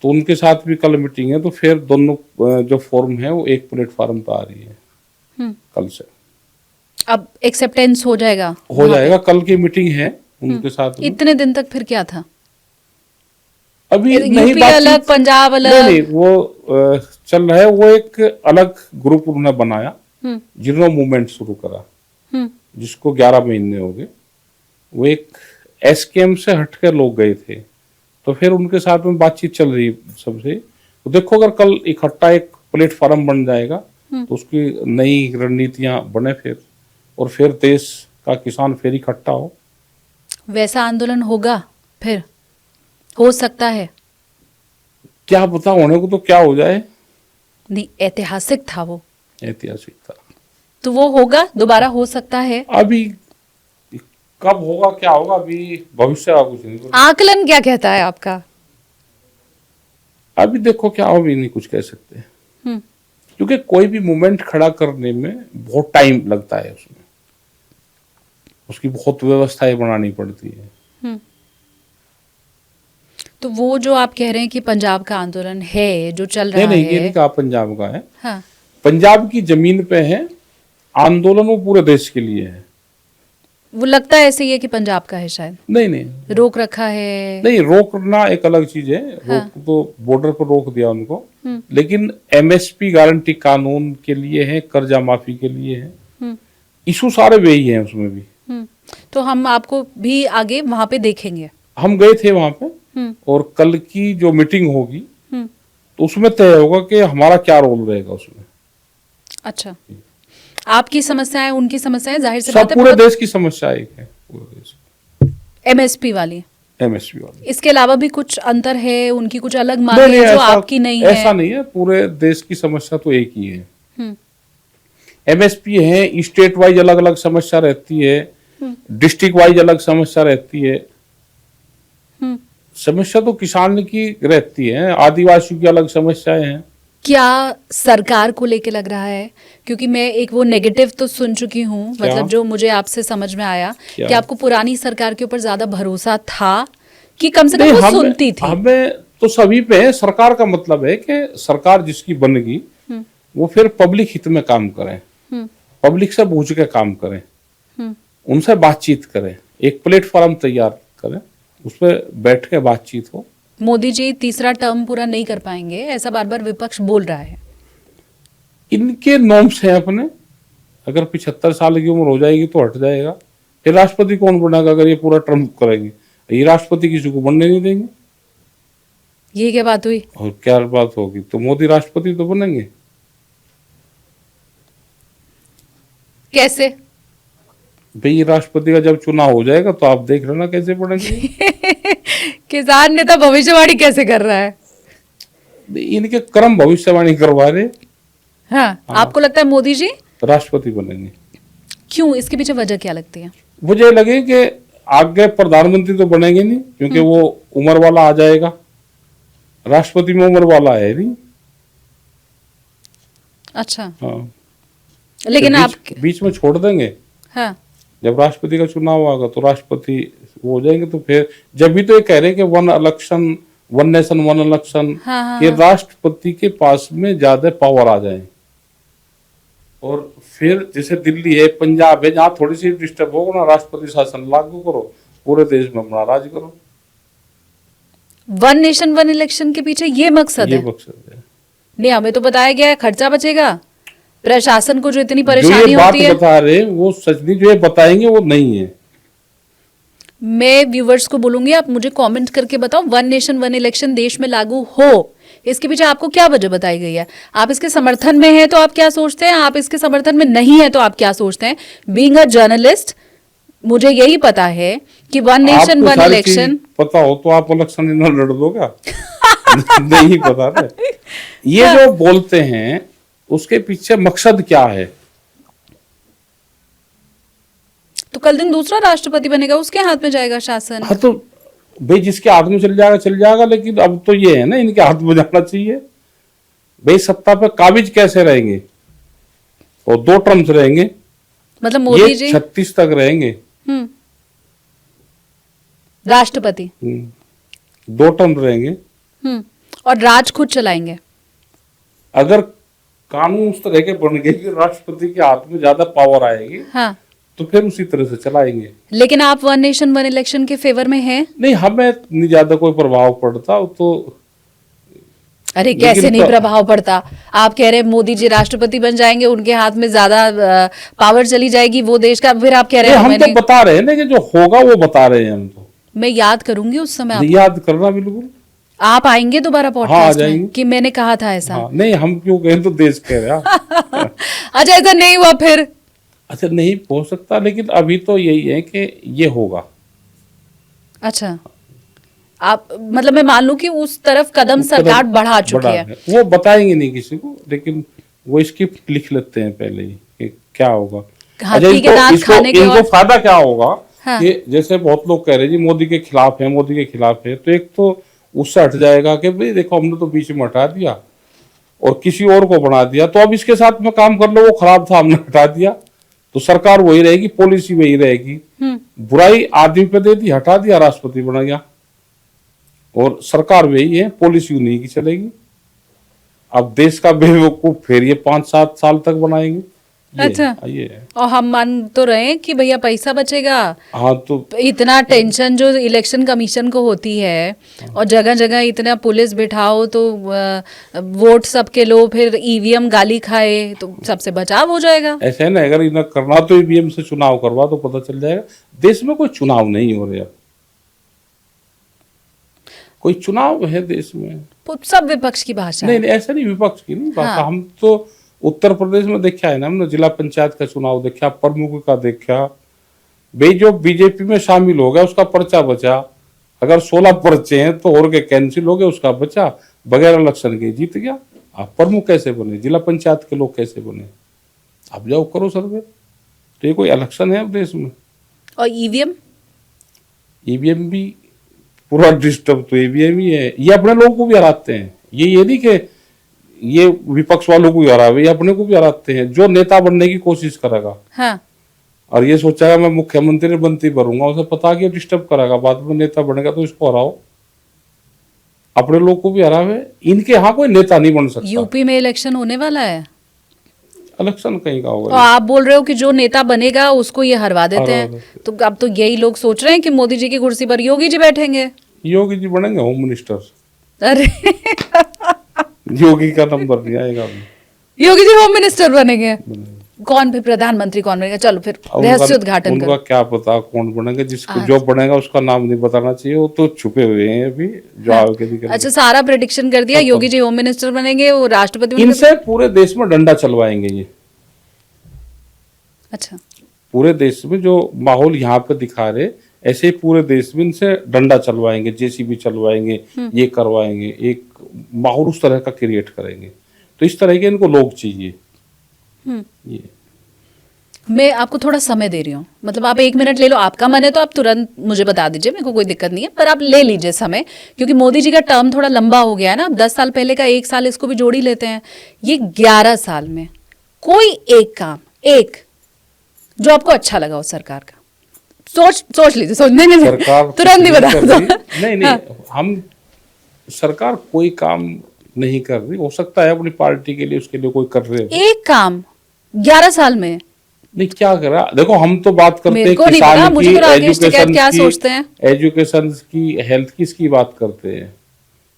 तो उनके साथ भी कल मीटिंग है। तो फिर दोनों जो फॉर्म है वो एक प्लेटफॉर्म पर आ रही है कल से। अब एक्सेप्टेंस हो जाएगा? हो जाएगा, कल की मीटिंग है उनके साथ में। इतने दिन तक फिर क्या था? अभी नहीं यूपी बातचीत- अलग, पंजाब अलग। नहीं, वो चल रहा है। वो एक अलग ग्रुप उन्होंने बनाया, जिन्होंने मूवमेंट शुरू करा, जिसको 11 महीने हो गए। वो एक एसकेएम से हटकर लोग गए थे, तो फिर उनके साथ में बातचीत चल रही सबसे। तो देखो, अगर कल इकट्ठा एक प्लेटफॉर्म बन जाएगा तो उसकी नई रणनीतियां बने फिर, और फिर देश का किसान फिर इकट्ठा हो। वैसा आंदोलन होगा फिर? हो सकता है। क्या पता, होने को तो क्या हो जाए। नहीं, ऐतिहासिक था वो, ऐतिहासिक था। तो वो होगा, दोबारा हो सकता है। अभी कब होगा, क्या होगा, अभी भविष्य का कुछ नहीं पता। आकलन क्या कहता है आपका? अभी देखो क्या हो, भी नहीं कुछ कह सकते, क्योंकि कोई भी मूवमेंट खड़ा करने में बहुत टाइम लगता है। उसमें उसकी बहुत व्यवस्थाएं बनानी पड़ती है। तो वो जो आप कह रहे हैं कि पंजाब का आंदोलन है जो चल रहा नहीं, ये है, नहीं कहा पंजाब का है। हाँ, पंजाब की जमीन पे है आंदोलन, वो पूरे देश के लिए है। वो लगता है ऐसे ही है कि पंजाब का है शायद, नहीं, नहीं, रोक रखा है। नहीं, रोकना एक अलग चीज है। रोक तो बॉर्डर पर रोक दिया उनको, लेकिन एमएसपी गारंटी कानून के लिए है, कर्जा माफी के लिए है। इशू सारे वे ही हैं उसमें भी। तो हम आपको भी आगे वहां पे देखेंगे। हम गए थे वहां पे, और कल की जो मीटिंग होगी तो उसमें तय होगा कि हमारा क्या रोल रहेगा उसमें। अच्छा, आपकी समस्याएं, उनकी समस्याएं, जाहिर सी सब बात है पूरे बहुत देश की समस्या एक है, पूरे देश एमएसपी वाली। एमएसपी वाली। इसके अलावा भी कुछ अंतर है, उनकी कुछ अलग नहीं, मांगे नहीं, हैं जो ऐसा- आपकी नहीं है? ऐसा नहीं है, पूरे देश की समस्या तो एक ही है। एमएसपी है, स्टेट वाइज अलग अलग समस्या रहती है। डिस्ट्रिक्ट वाइज अलग समस्या रहती है। हम्म। समस्या तो किसान की रहती है, आदिवासियों की अलग समस्याएं हैं। क्या सरकार को लेके लग रहा है, क्योंकि मैं एक वो नेगेटिव तो सुन चुकी हूँ, क्या? मतलब जो मुझे आपसे समझ में आया क्या? कि आपको पुरानी सरकार के ऊपर ज्यादा भरोसा था कि कम से कम नहीं, वो हमें सुनती थी। हमें तो सभी पे है। सरकार का मतलब है कि सरकार जिसकी बनेगी वो फिर पब्लिक हित में काम करें, हम्म, पब्लिक से पूछ के काम करें, हम्म। उनसे बातचीत करें, एक प्लेटफॉर्म तैयार करें, उस पर बैठ के बातचीत हो। मोदी जी तीसरा टर्म पूरा नहीं कर पाएंगे, ऐसा बार बार विपक्ष बोल रहा है। इनके नॉर्म्स हैं अपने। अगर 75 साल की उम्र हो जाएगी तो हट जाएगा। फिर राष्ट्रपति कौन बनेगा अगर ये पूरा टर्म करेंगे? ये राष्ट्रपति किसी को बनने नहीं देंगे। ये क्या बात हुई? और क्या बात होगी? तो मोदी राष्ट्रपति तो बनेंगे। कैसे? भाई राष्ट्रपति का जब चुनाव हो जाएगा तो आप देख लेना कैसे बनेंगे। किसान नेता भविष्यवाणी कैसे कर रहा है? इनके कर्म भविष्यवाणी करवा रहे। हाँ, आपको लगता है मोदी जी राष्ट्रपति बनेंगे। क्यों? इसके पीछे वजह क्या लगती है? मुझे लगे कि आगे प्रधानमंत्री तो बनेंगे नहीं, क्योंकि वो उम्र वाला आ जाएगा। राष्ट्रपति में उम्र वाला है नहीं। अच्छा, हाँ, लेकिन तो आप बीच में छोड़ देंगे। हाँ, जब राष्ट्रपति का चुनाव आएगा तो राष्ट्रपति वो हो जाएंगे। तो फिर जब भी तो ये कह रहे हैं कि one election one nation one election, हाँ, हाँ, कि राष्ट्रपति के पास में ज्यादा पावर आ जाए। और फिर जैसे दिल्ली है, पंजाब है, जहाँ थोड़ी सी डिस्टर्ब होगा ना, राष्ट्रपति शासन लागू करो, पूरे देश में अपना राज करो। वन नेशन वन इलेक्शन के पीछे ये मकसद ये है? मकसद है। नहीं, हमें तो बताया गया है खर्चा बचेगा, प्रशासन को जो इतनी जो परेशानी ये बात होती है। बता रहे हैं वो सच नहीं, जो ये बताएंगे वो नहीं है। मैं व्यूवर्स को बोलूंगी, आप मुझे कमेंट करके बताओ, वन नेशन वन इलेक्शन देश में लागू हो, इसके पीछे आपको क्या वजह बताई गई है? आप इसके समर्थन में हैं तो आप क्या सोचते हैं, आप इसके समर्थन में नहीं है तो आप क्या सोचते हैं? बीइंग अ जर्नलिस्ट मुझे यही पता है कि वन नेशन आपको वन सारी इलेक्शन। चीज पता हो तो आप इलेक्शन इन्हें लड़ दो क्या? नहीं पता ना। ये जो बोलते हैं उसके पीछे मकसद क्या है? तो कल दिन दूसरा राष्ट्रपति बनेगा, उसके हाथ में जाएगा शासन। हाँ, तो भाई जिसके हाथ में चल जाएगा, लेकिन अब तो ये है ना, इनके हाथ में जाना चाहिए। भाई सत्ता पे काबिज कैसे रहेंगे? और 2 टर्म्स रहेंगे, मतलब मोदी ये जी 36 तक रहेंगे। राष्ट्रपति 2 टर्म रहेंगे। और राज खुद चलाएंगे। अगर कानून उस तरह के बन गए कि राष्ट्रपति के हाथ में ज्यादा पावर आएगी, हाँ, तो फिर उसी तरह से चलाएंगे। लेकिन आप वन नेशन वन इलेक्शन के फेवर में हैं? नहीं, हमें नहीं ज्यादा कोई प्रभाव पड़ता। तो अरे कैसे नहीं प्रभाव पड़ता? आप कह रहे हैं मोदी जी राष्ट्रपति बन जाएंगे, उनके हाथ में ज्यादा पावर चली जाएगी वो देश का, फिर आप कह रहे हैं हम तो मैंने। बता रहे हैं ना कि जो होगा वो बता रहे हैं हम तो। मैं याद करूंगी उस समय याद करना बिल्कुल। आप आएंगे दोबारा हाँ, पॉडकास्ट आ में जाएंगे। कि मैंने कहा था ऐसा? हाँ, नहीं हम क्यों कहें, तो देश कह रहे हैं। अच्छा, ऐसा नहीं हुआ फिर? अच्छा, नहीं हो सकता, लेकिन अभी तो यही है कि ये होगा। अच्छा, आप मतलब मैं मान लूं कि उस तरफ कदम सरकार बढ़ा चुकी है। वो बताएंगे नहीं किसी को, लेकिन वो स्क्रिप्ट लिख लेते हैं पहले ही कि क्या होगा। हाथी के दांत खाने के इनको और फायदा क्या होगा? हाँ। कि जैसे बहुत लोग कह रहे हैं जी मोदी के खिलाफ है, मोदी के खिलाफ है, तो एक तो उससे हट जाएगा कि भाई देखो हमने तो बीच में हटा दिया और किसी और को बना दिया, तो अब इसके साथ में काम कर लो, वो खराब था हमने हटा दिया, तो सरकार वही रहेगी, पॉलिसी वही रहेगी। बुराई आदमी पे दे दी, हटा दिया, राष्ट्रपति बना गया, और सरकार वही है, पॉलिसी उन्हीं की चलेगी। अब देश का बेवकूफ फिर ये 5-7 साल तक बनाएंगे। अच्छा, ये है। और हम मान तो रहे हैं कि भैया पैसा बचेगा। हाँ, तो इतना टेंशन जो इलेक्शन कमीशन को होती है, और जगह जगह इतना पुलिस बिठाओ तो वोट सबके लो, फिर ईवीएम गाली खाए, तो सबसे बचाव हो जाएगा। ऐसे है ना, अगर इन्हें करना तो ईवीएम से चुनाव करवा तो पता चल जाएगा। देश में कोई चुनाव नहीं हो रहा, कोई चुनाव है देश में? सब विपक्ष की भाषा नहीं, ऐसा नहीं, विपक्ष की नहीं भाषा। हाँ। हम तो उत्तर प्रदेश में देखा है ना, हमने जिला पंचायत का चुनाव देखा, प्रमुख का देखा। भाई जो बीजेपी में शामिल हो गया उसका पर्चा बचा, अगर 16 पर्चे हैं तो और के कैंसिल हो गए, उसका बचा, बगैर इलेक्शन के जीत गया। आप प्रमुख कैसे बने? जिला पंचायत के लोग कैसे बने? आप जाओ करो सर्वे। तो ये कोई इलेक्शन है अब देश में? और ईवीएम? ईवीएम भी पूरा डिस्टर्ब तो ईवीएम ही है। ये अपने लोगों को भी हराते हैं। ये नहीं कि ये विपक्ष वालों को भी हरावे, ये अपने को भी हराते हैं। जो नेता बनने की कोशिश करेगा हाँ। और ये सोचेगा मैं मुख्यमंत्री बनती बनूंगा, उसे पता कि डिस्टर्ब करेगा, बाद में नेता बनेगा तो इसको हराओ। अपने लोग को भी हरावे। इनके यहाँ कोई नेता नहीं बन सकता। यूपी में इलेक्शन होने वाला है, इलेक्शन कहीं का और होगा। आप बोल रहे हो कि जो नेता बनेगा उसको ये हरवा देते हरवा हैं। देते। तो अब तो यही लोग सोच रहे हैं कि मोदी जी की कुर्सी पर योगी जी बैठेंगे। योगी जी बनेंगे होम मिनिस्टर। अरे योगी का नंबर नहीं आएगा अभी। योगी जी होम मिनिस्टर बनेंगे। कौन फिर प्रधानमंत्री कौन बनेगा? चलो फिर रहस्य उद्घाटन उनका करो। क्या पता कौन बनेंगे। जिसको जो बनेगा उसका नाम नहीं बताना चाहिए, वो तो छुपे हुए हैं अभी जो आगे दिखेंगे। अच्छा, सारा प्रेडिक्शन कर दिया, योगी जी होम मिनिस्टर बनेंगे, वो राष्ट्रपति बनेंगे। इनसे पूरे देश में डंडा चलवाएंगे ये। अच्छा, पूरे देश में जो माहौल यहाँ पे दिखा रहे, ऐसे ही पूरे देश में इनसे डंडा चलवाएंगे, जेसीबी चलवाएंगे, ये करवाएंगे। एक माहौल उस तरह का क्रिएट करेंगे। तो इस तरह के इनको लोग चाहिए। ये मैं आपको थोड़ा समय दे रही हूँ, मतलब आप 1 मिनट ले लो, आपका मन है तो आप तुरंत मुझे बता दीजिए, मेरे को कोई दिक्कत नहीं है, पर आप ले लीजिए समय, क्योंकि मोदी जी का टर्म थोड़ा लंबा हो गया है ना। अब 10 साल पहले का 1 साल इसको भी जोड़ ही लेते हैं। ये 11 साल में कोई एक काम, एक जो आपको अच्छा लगा हो सरकार का, सोच लीजिए। नहीं सरकार तुरंत नहीं बता दो। नहीं हम सरकार कोई काम नहीं कर रही। हो सकता है अपनी पार्टी के लिए, उसके लिए कोई कर रहे हो। एक काम 11 साल में नहीं, क्या करा? देखो हम तो बात करते हैं मेरे को नहीं पता, किसान मुझे की, तो राकेश टिकैत एजुकेशन क्या की, सोचते हैं। एजुकेशन की, हेल्थ की, इसकी बात करते हैं।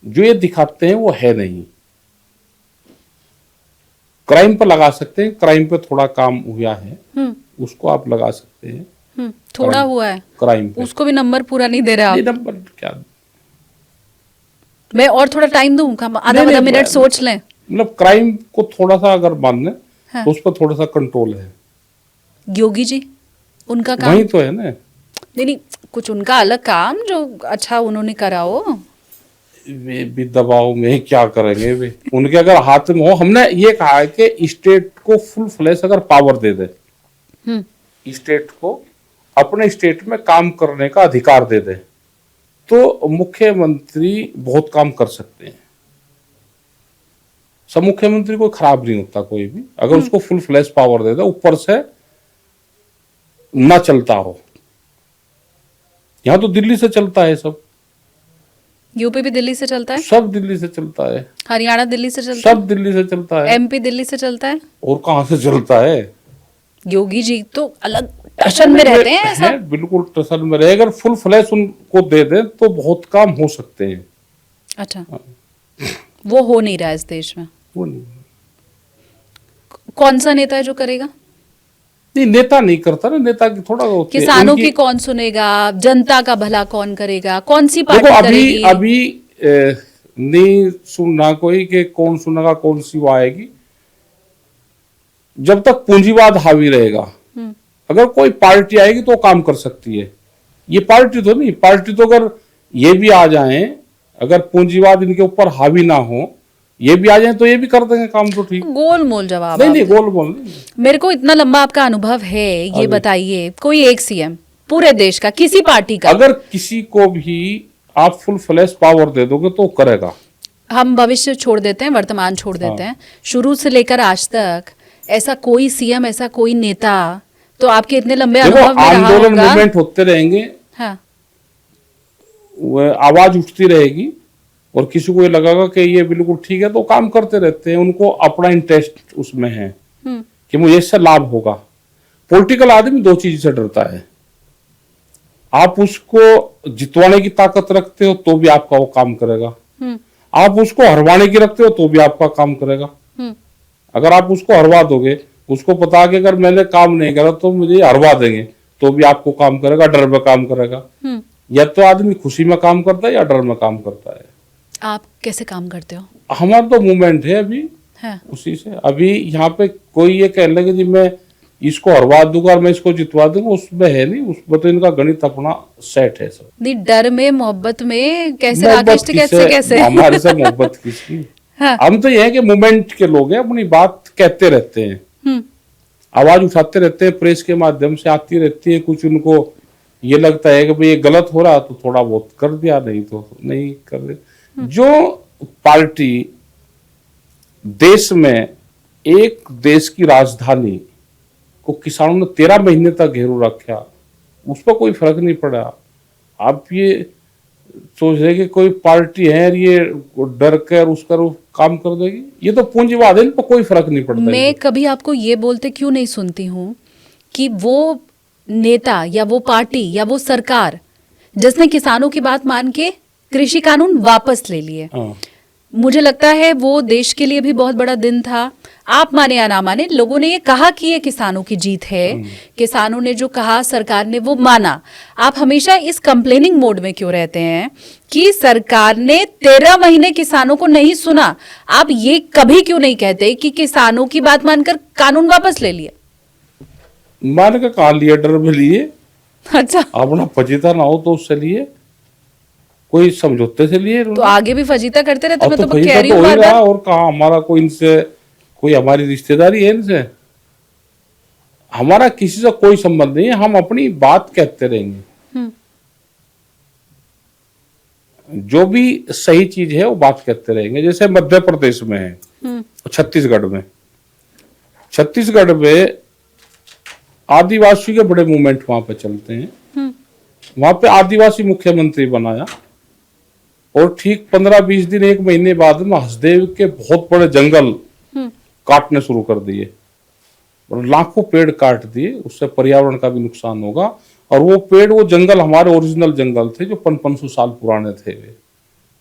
जो ये दिखाते हैं वो है नहीं। क्राइम पर लगा सकते हैं, क्राइम पे थोड़ा काम हुआ है, उसको आप लगा सकते हैं। थोड़ा हुआ है क्राइम पे। उसको भी नंबर पूरा नहीं दे रहे आप। ये नंबर क्या, मैं और थोड़ा टाइम दूं, आधा मिनट सोच लें। मतलब क्राइम को थोड़ा सा अगर मान लें हाँ। तो उस पर थोड़ा सा कंट्रोल है। योगी जी उनका काम वही तो है ना। नहीं, कुछ उनका अलग काम जो अच्छा उन्होंने करा हो। वे भी दबाव में क्या करेंगे वे, उनके अगर हाथ में हो। हमने ये कहा है कि स्टेट को फुल फ्लैश अगर पावर दे दे, स्टेट को अपने स्टेट में काम करने का अधिकार दे दे, तो मुख्यमंत्री बहुत काम कर सकते हैं। सब मुख्यमंत्री कोई खराब नहीं होता कोई भी, अगर उसको फुल फ्लैश पावर दे दे, ऊपर से ना चलता हो। यहां तो दिल्ली से चलता है सब। यूपी भी दिल्ली से चलता है, सब दिल्ली से चलता है, हरियाणा दिल्ली से चलता सब दिल्ली से चलता है, है। एमपी दिल्ली से चलता है। और कहां से चलता है? योगी जी तो अलग टशन में रहते हैं ऐसा। बिल्कुल टसल में रहे। अगर फुल फ्लैश उनको दे दे तो बहुत काम हो सकते हैं। अच्छा, वो हो नहीं रहा है इस देश में। वो नहीं, कौन सा नेता है जो करेगा? नहीं नेता नहीं करता ना। नेता की थोड़ा होती है। किसानों उनकी- की कौन सुनेगा? जनता का भला कौन करेगा? कौन सी देखो पार्टी अभी करेगी? अभी नहीं सुनना कोई कि कौन सुनेगा, कौन सी वो आएगी। जब तक पूंजीवाद हावी रहेगा, अगर कोई पार्टी आएगी तो काम कर सकती है। ये पार्टी तो नहीं, पार्टी तो अगर ये भी आ जाए, अगर पूंजीवाद इनके ऊपर हावी ना हो, ये भी आ जाए तो ये भी कर देंगे काम, तो ठीक। गोलमोल जवाब नहीं आप- नहीं गोल बोल नहीं। मेरे को इतना लंबा आपका अनुभव है, ये बताइए कोई एक सीएम पूरे देश का, किसी पार्टी का, अगर किसी को भी आप फुल फ्लैश पावर दे दोगे तो करेगा। हम भविष्य छोड़ देते हैं, वर्तमान छोड़ देते हैं, शुरू से लेकर आज तक ऐसा कोई सीएम, ऐसा कोई नेता, तो आपके इतने लंबे देखो अनुभव में रहा आंदोलन होगा। मूवमेंट होते रहेंगे, हाँ, वो आवाज उठती रहेगी, और किसी को ये लगेगा कि ये बिल्कुल ठीक है तो काम करते रहते हैं। उनको अपना इंटरेस्ट उसमें है कि मुझे इससे लाभ होगा। पॉलिटिकल आदमी दो चीज से डरता है। आप उसको जितवाने की ताकत रखते हो तो भी आपका वो काम करेगा, आप उसको हरवाने की रखते हो तो भी आपका काम करेगा। अगर आप उसको हरवा दोगे, उसको पता कि अगर मैंने काम नहीं करा तो मुझे हरवा देंगे, तो भी आपको काम करेगा, डर में काम करेगा। या तो आदमी खुशी में काम करता है या डर में काम करता है। आप कैसे काम करते हो? हमारा तो मूवमेंट है अभी, हाँ। उसी से। अभी यहाँ पे कोई ये कह लगे जी मैं इसको हरवा दूंगा और मैं इसको जितवा दूंगा, उसमें है नहीं। उसमें तो इनका गणित अपना सेट है सब। नहीं, डर में, मोहब्बत में कैसे? मोहब्बत राकेश टिकैत से कैसे? हमारे से मोहब्बत किसकी? हाँ। हम तो ये है कि मूवमेंट के लोग हैं, अपनी बात कहते रहते हैं, आवाज उठाते रहते हैं, प्रेस के माध्यम से आती रहती है, कुछ उनको ये लगता है कि भाई ये गलत हो रहा तो थोड़ा बहुत कर दिया, नहीं तो नहीं कर रहे। जो पार्टी देश में एक देश की राजधानी को किसानों ने 13 महीने तक घेरू रखा, उस पर कोई फर्क नहीं पड़ा। आप ये सोच रहे कि कोई पार्टी है ये डर कर उसका काम कर देगी, ये तो पूंजीवाद है, इन पर कोई फर्क नहीं पड़ता। मैं कभी आपको ये बोलते क्यों नहीं सुनती हूँ कि वो नेता या वो पार्टी या वो सरकार जिसने किसानों की बात मान के कृषि कानून वापस ले लिए, हाँ। मुझे लगता है वो देश के लिए भी बहुत बड़ा दिन था। आप माने या ना माने, लोगों ने ये कहा कि ये किसानों की जीत है, किसानों ने जो कहा सरकार ने वो माना। आप हमेशा इस कंप्लेनिंग मोड में क्यों रहते हैं कि सरकार ने 13 महीने किसानों को नहीं सुना? आप ये कभी क्यों नहीं कहते कि किसानों की बात मानकर कानून वापस ले लिया? मान के कहा लिया, डर में लिए, अच्छा, अपना फजीता ना हो तो उससे लिए, कोई समझौते से लिए। तो आगे भी फजीता करते रहते। अब मैं तो तो कह फजीता रही तो हूँ हो ही बार-बार। रहा, और कहा हमारा कोई इनसे कोई हमारी रिश्तेदारी है इनसे? हमारा किसी से कोई संबंध नहीं है, हम अपनी बात कहते रहेंगे। जो भी सही चीज है वो बात कहते रहेंगे। जैसे मध्य प्रदेश में है, छत्तीसगढ़ में, छत्तीसगढ़ में आदिवासी के बड़े मूवमेंट वहां पे चलते हैं। वहां पे आदिवासी मुख्यमंत्री बनाया, और ठीक 15-20 दिन, 1 महीने बाद में हसदेव के बहुत बड़े जंगल काटने शुरू कर दिए, और लाखों पेड़ काट दिए। उससे पर्यावरण का भी नुकसान होगा। और वो पेड़, वो जंगल हमारे ओरिजिनल जंगल थे जो 500 साल पुराने थे, वे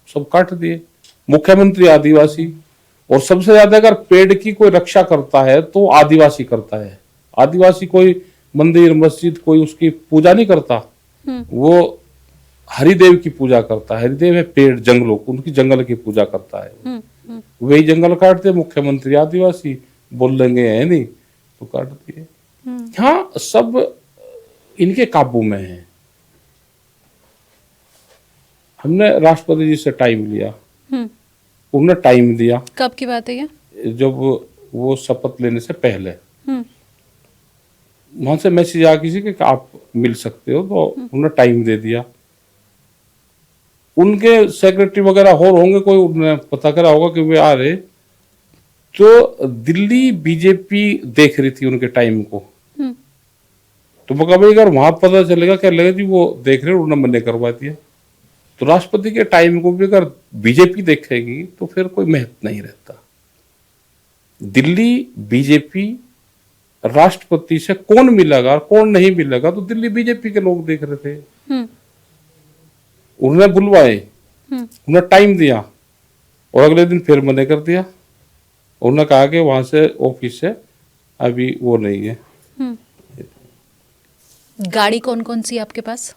सब काट दिए। मुख्यमंत्री आदिवासी, और सबसे ज्यादा अगर पेड़ की कोई रक्षा करता है तो आदिवासी करता है। आदिवासी कोई मंदिर मस्जिद कोई उसकी पूजा नहीं करता, वो हरिदेव की पूजा करता है। हरिदेव है पेड़, जंगलों, उनकी जंगल की पूजा करता है। वही जंगल काटते, मुख्यमंत्री आदिवासी, बोल लेंगे है नहीं तो काट दिए। हाँ, सब इनके काबू में है। हमने राष्ट्रपति जी से टाइम लिया, उन्होंने टाइम दिया। कब की बात है ये? जब वो शपथ लेने से पहले वहां से मैसेज आ किसी के कि आप मिल सकते हो, तो उन्होंने टाइम दे दिया। उनके सेक्रेटरी वगैरह और होंगे, कोई उन्होंने पता करा होगा कि वे आ रहे। तो दिल्ली बीजेपी देख रही थी उनके टाइम को, तो मैं कहा भाई अगर वहां पता चलेगा, क्या लगेगा जी वो देख रहे, उन्होंने मना करवा दिया। तो राष्ट्रपति के टाइम को भी अगर बीजेपी देखेगी तो फिर कोई महत्व नहीं रहता। दिल्ली बीजेपी, राष्ट्रपति से कौन मिलेगा कौन नहीं मिलेगा, तो दिल्ली बीजेपी के लोग देख रहे थे। उन्होंने बुलवाए, उन्होंने टाइम दिया, और अगले दिन फिर मना कर दिया। उन्होंने कहा कि वहां से ऑफिस से अभी वो नहीं है। गाड़ी कौन कौन सी आपके पास?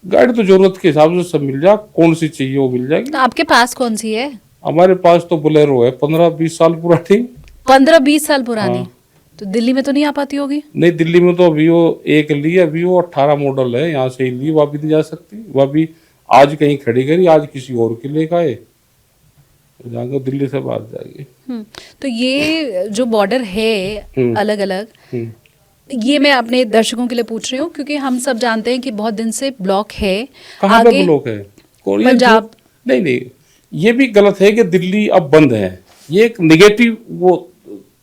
गाड़ी तो जरूरत के हिसाब से सब मिल जाए, कौन सी चाहिए वो मिल जाएगी। तो आपके पास कौन सी है? हमारे पास तो बोलेरो है, 15-20 साल पुरानी। 15-20 साल पुरानी? हाँ। तो दिल्ली में तो नहीं आ पाती होगी? नहीं, दिल्ली में तो अभी वो एक ली है, अभी वो 18 मॉडल है, यहाँ से ही ली, वह भी नहीं जा सकती। वह भी आज कहीं खड़ी करी, आज किसी और के लेकर आए, जाकर दिल्ली से बाहर जाएगी। तो ये जो बॉर्डर है अलग अलग, ये मैं अपने दर्शकों के लिए पूछ रही हूँ क्योंकि हम सब जानते हैं कि बहुत दिन से ब्लॉक है। कहाँ पे ब्लॉक है? पंजाब? नहीं, ये भी गलत है कि दिल्ली अब बंद है। ये एक निगेटिव वो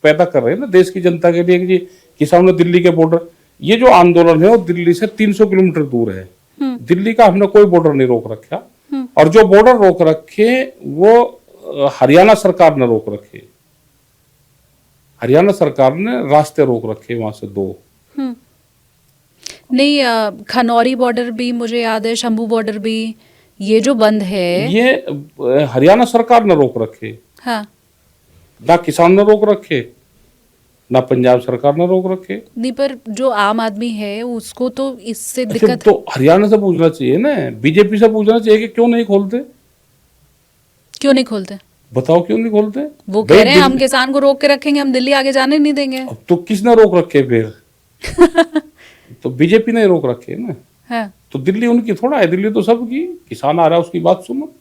पैदा कर रहे हैं ना देश की जनता के लिए कि किसानों ने दिल्ली के बॉर्डर, ये जो आंदोलन है वो दिल्ली से 300 किलोमीटर दूर है। दिल्ली का हमने कोई बॉर्डर नहीं रोक रखा, और जो बॉर्डर रोक रखे वो हरियाणा सरकार ने रोक रखे। हरियाणा सरकार ने रास्ते रोक रखे वहां से 2। नहीं, खनौरी बॉर्डर भी मुझे याद है, शंभू बॉर्डर भी, ये जो बंद है ये हरियाणा सरकार ने रोक रखे। हाँ, ना किसान ने रोक रखे, ना पंजाब सरकार ने रोक रखे। नहीं, पर जो आम आदमी है उसको तो इससे अच्छा, दिक्कत। तो हरियाणा से पूछना चाहिए ना, बीजेपी से पूछना चाहिए कि क्यों नहीं खोलते। क्यों नहीं खोलते? बताओ क्यों नहीं खोलते? वो कह रहे हैं हम किसान को रोक के रखेंगे, हम दिल्ली आगे जाने नहीं देंगे। अब तो किसने रोक रखे फिर? तो बीजेपी ने रोक रखे ना। हाँ। तो दिल्ली उनकी थोड़ा है, दिल्ली तो सबकी। किसान आ रहा है उसकी बात सुनो।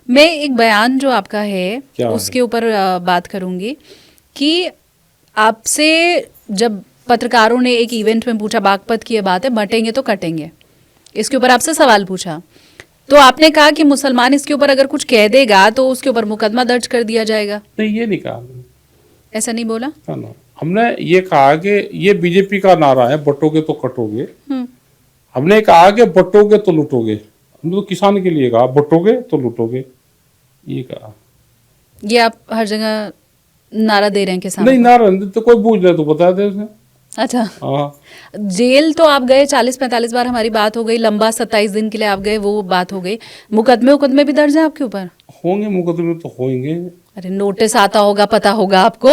मैं एक बयान जो आपका है क्या उसके ऊपर बात करूंगी कि आपसे जब पत्रकारों ने एक इवेंट में पूछा, बागपत की ये बात है, बटेंगे तो कटेंगे, इसके ऊपर आपसे सवाल पूछा, तो आपने कहा कि मुसलमान इसके ऊपर अगर कुछ कह देगा तो उसके ऊपर मुकदमा दर्ज कर दिया जाएगा। नहीं, ये नहीं कहा हमने। ऐसा नहीं बोला ना, हमने ये कहा कि ये बीजेपी का नारा है, बटोगे तो कटोगे। हमने कहा कि बटोगे तो लूटोगे। हमने तो किसान के लिए कहा, बटोगे तो लूटोगे, ये कहा। ये आप हर जगह नारा दे रहे हैं किसान? नहीं, नारा नहीं तो कोई पूछ ले तो बता दे उसे। अच्छा, हाँ, जेल तो आप गए 40-45 बार, हमारी बात हो गई, लंबा 27 दिन के लिए आप गए, वो बात हो गई। मुकदमे भी दर्ज है आपके ऊपर? होंगे मुकदमे तो होंगे। अरे नोटिस आता होगा, पता होगा आपको।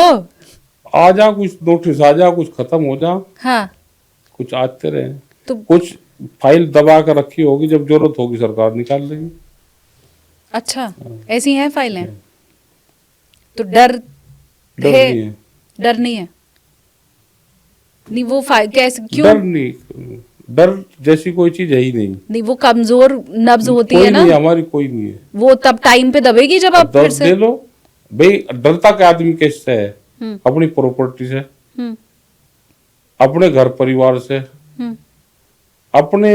आ जा, कुछ नोटिस आ जा, कुछ खत्म हो जा। हाँ, कुछ आते रहे तो कुछ फाइल दबा कर रखी होगी, जब जरूरत होगी सरकार निकाल लेगी। अच्छा, ऐसी हैं फाइलें? तो डर डर है? नहीं है। डर नहीं है? नहीं, वो कैसे, क्यों? डर नहीं, डर जैसी कोई चीज है ही नहीं। नहीं, वो कमजोर नब्ज होती कोई है ना, नहीं, हमारी कोई नहीं है। वो तब टाइम पे दबेगी जब आप फिर दर्द से। दे लो भाई। डरता क्या आदमी कैसे है? अपनी प्रॉपर्टी से, हम्म, अपने घर परिवार से, हम्म, अपने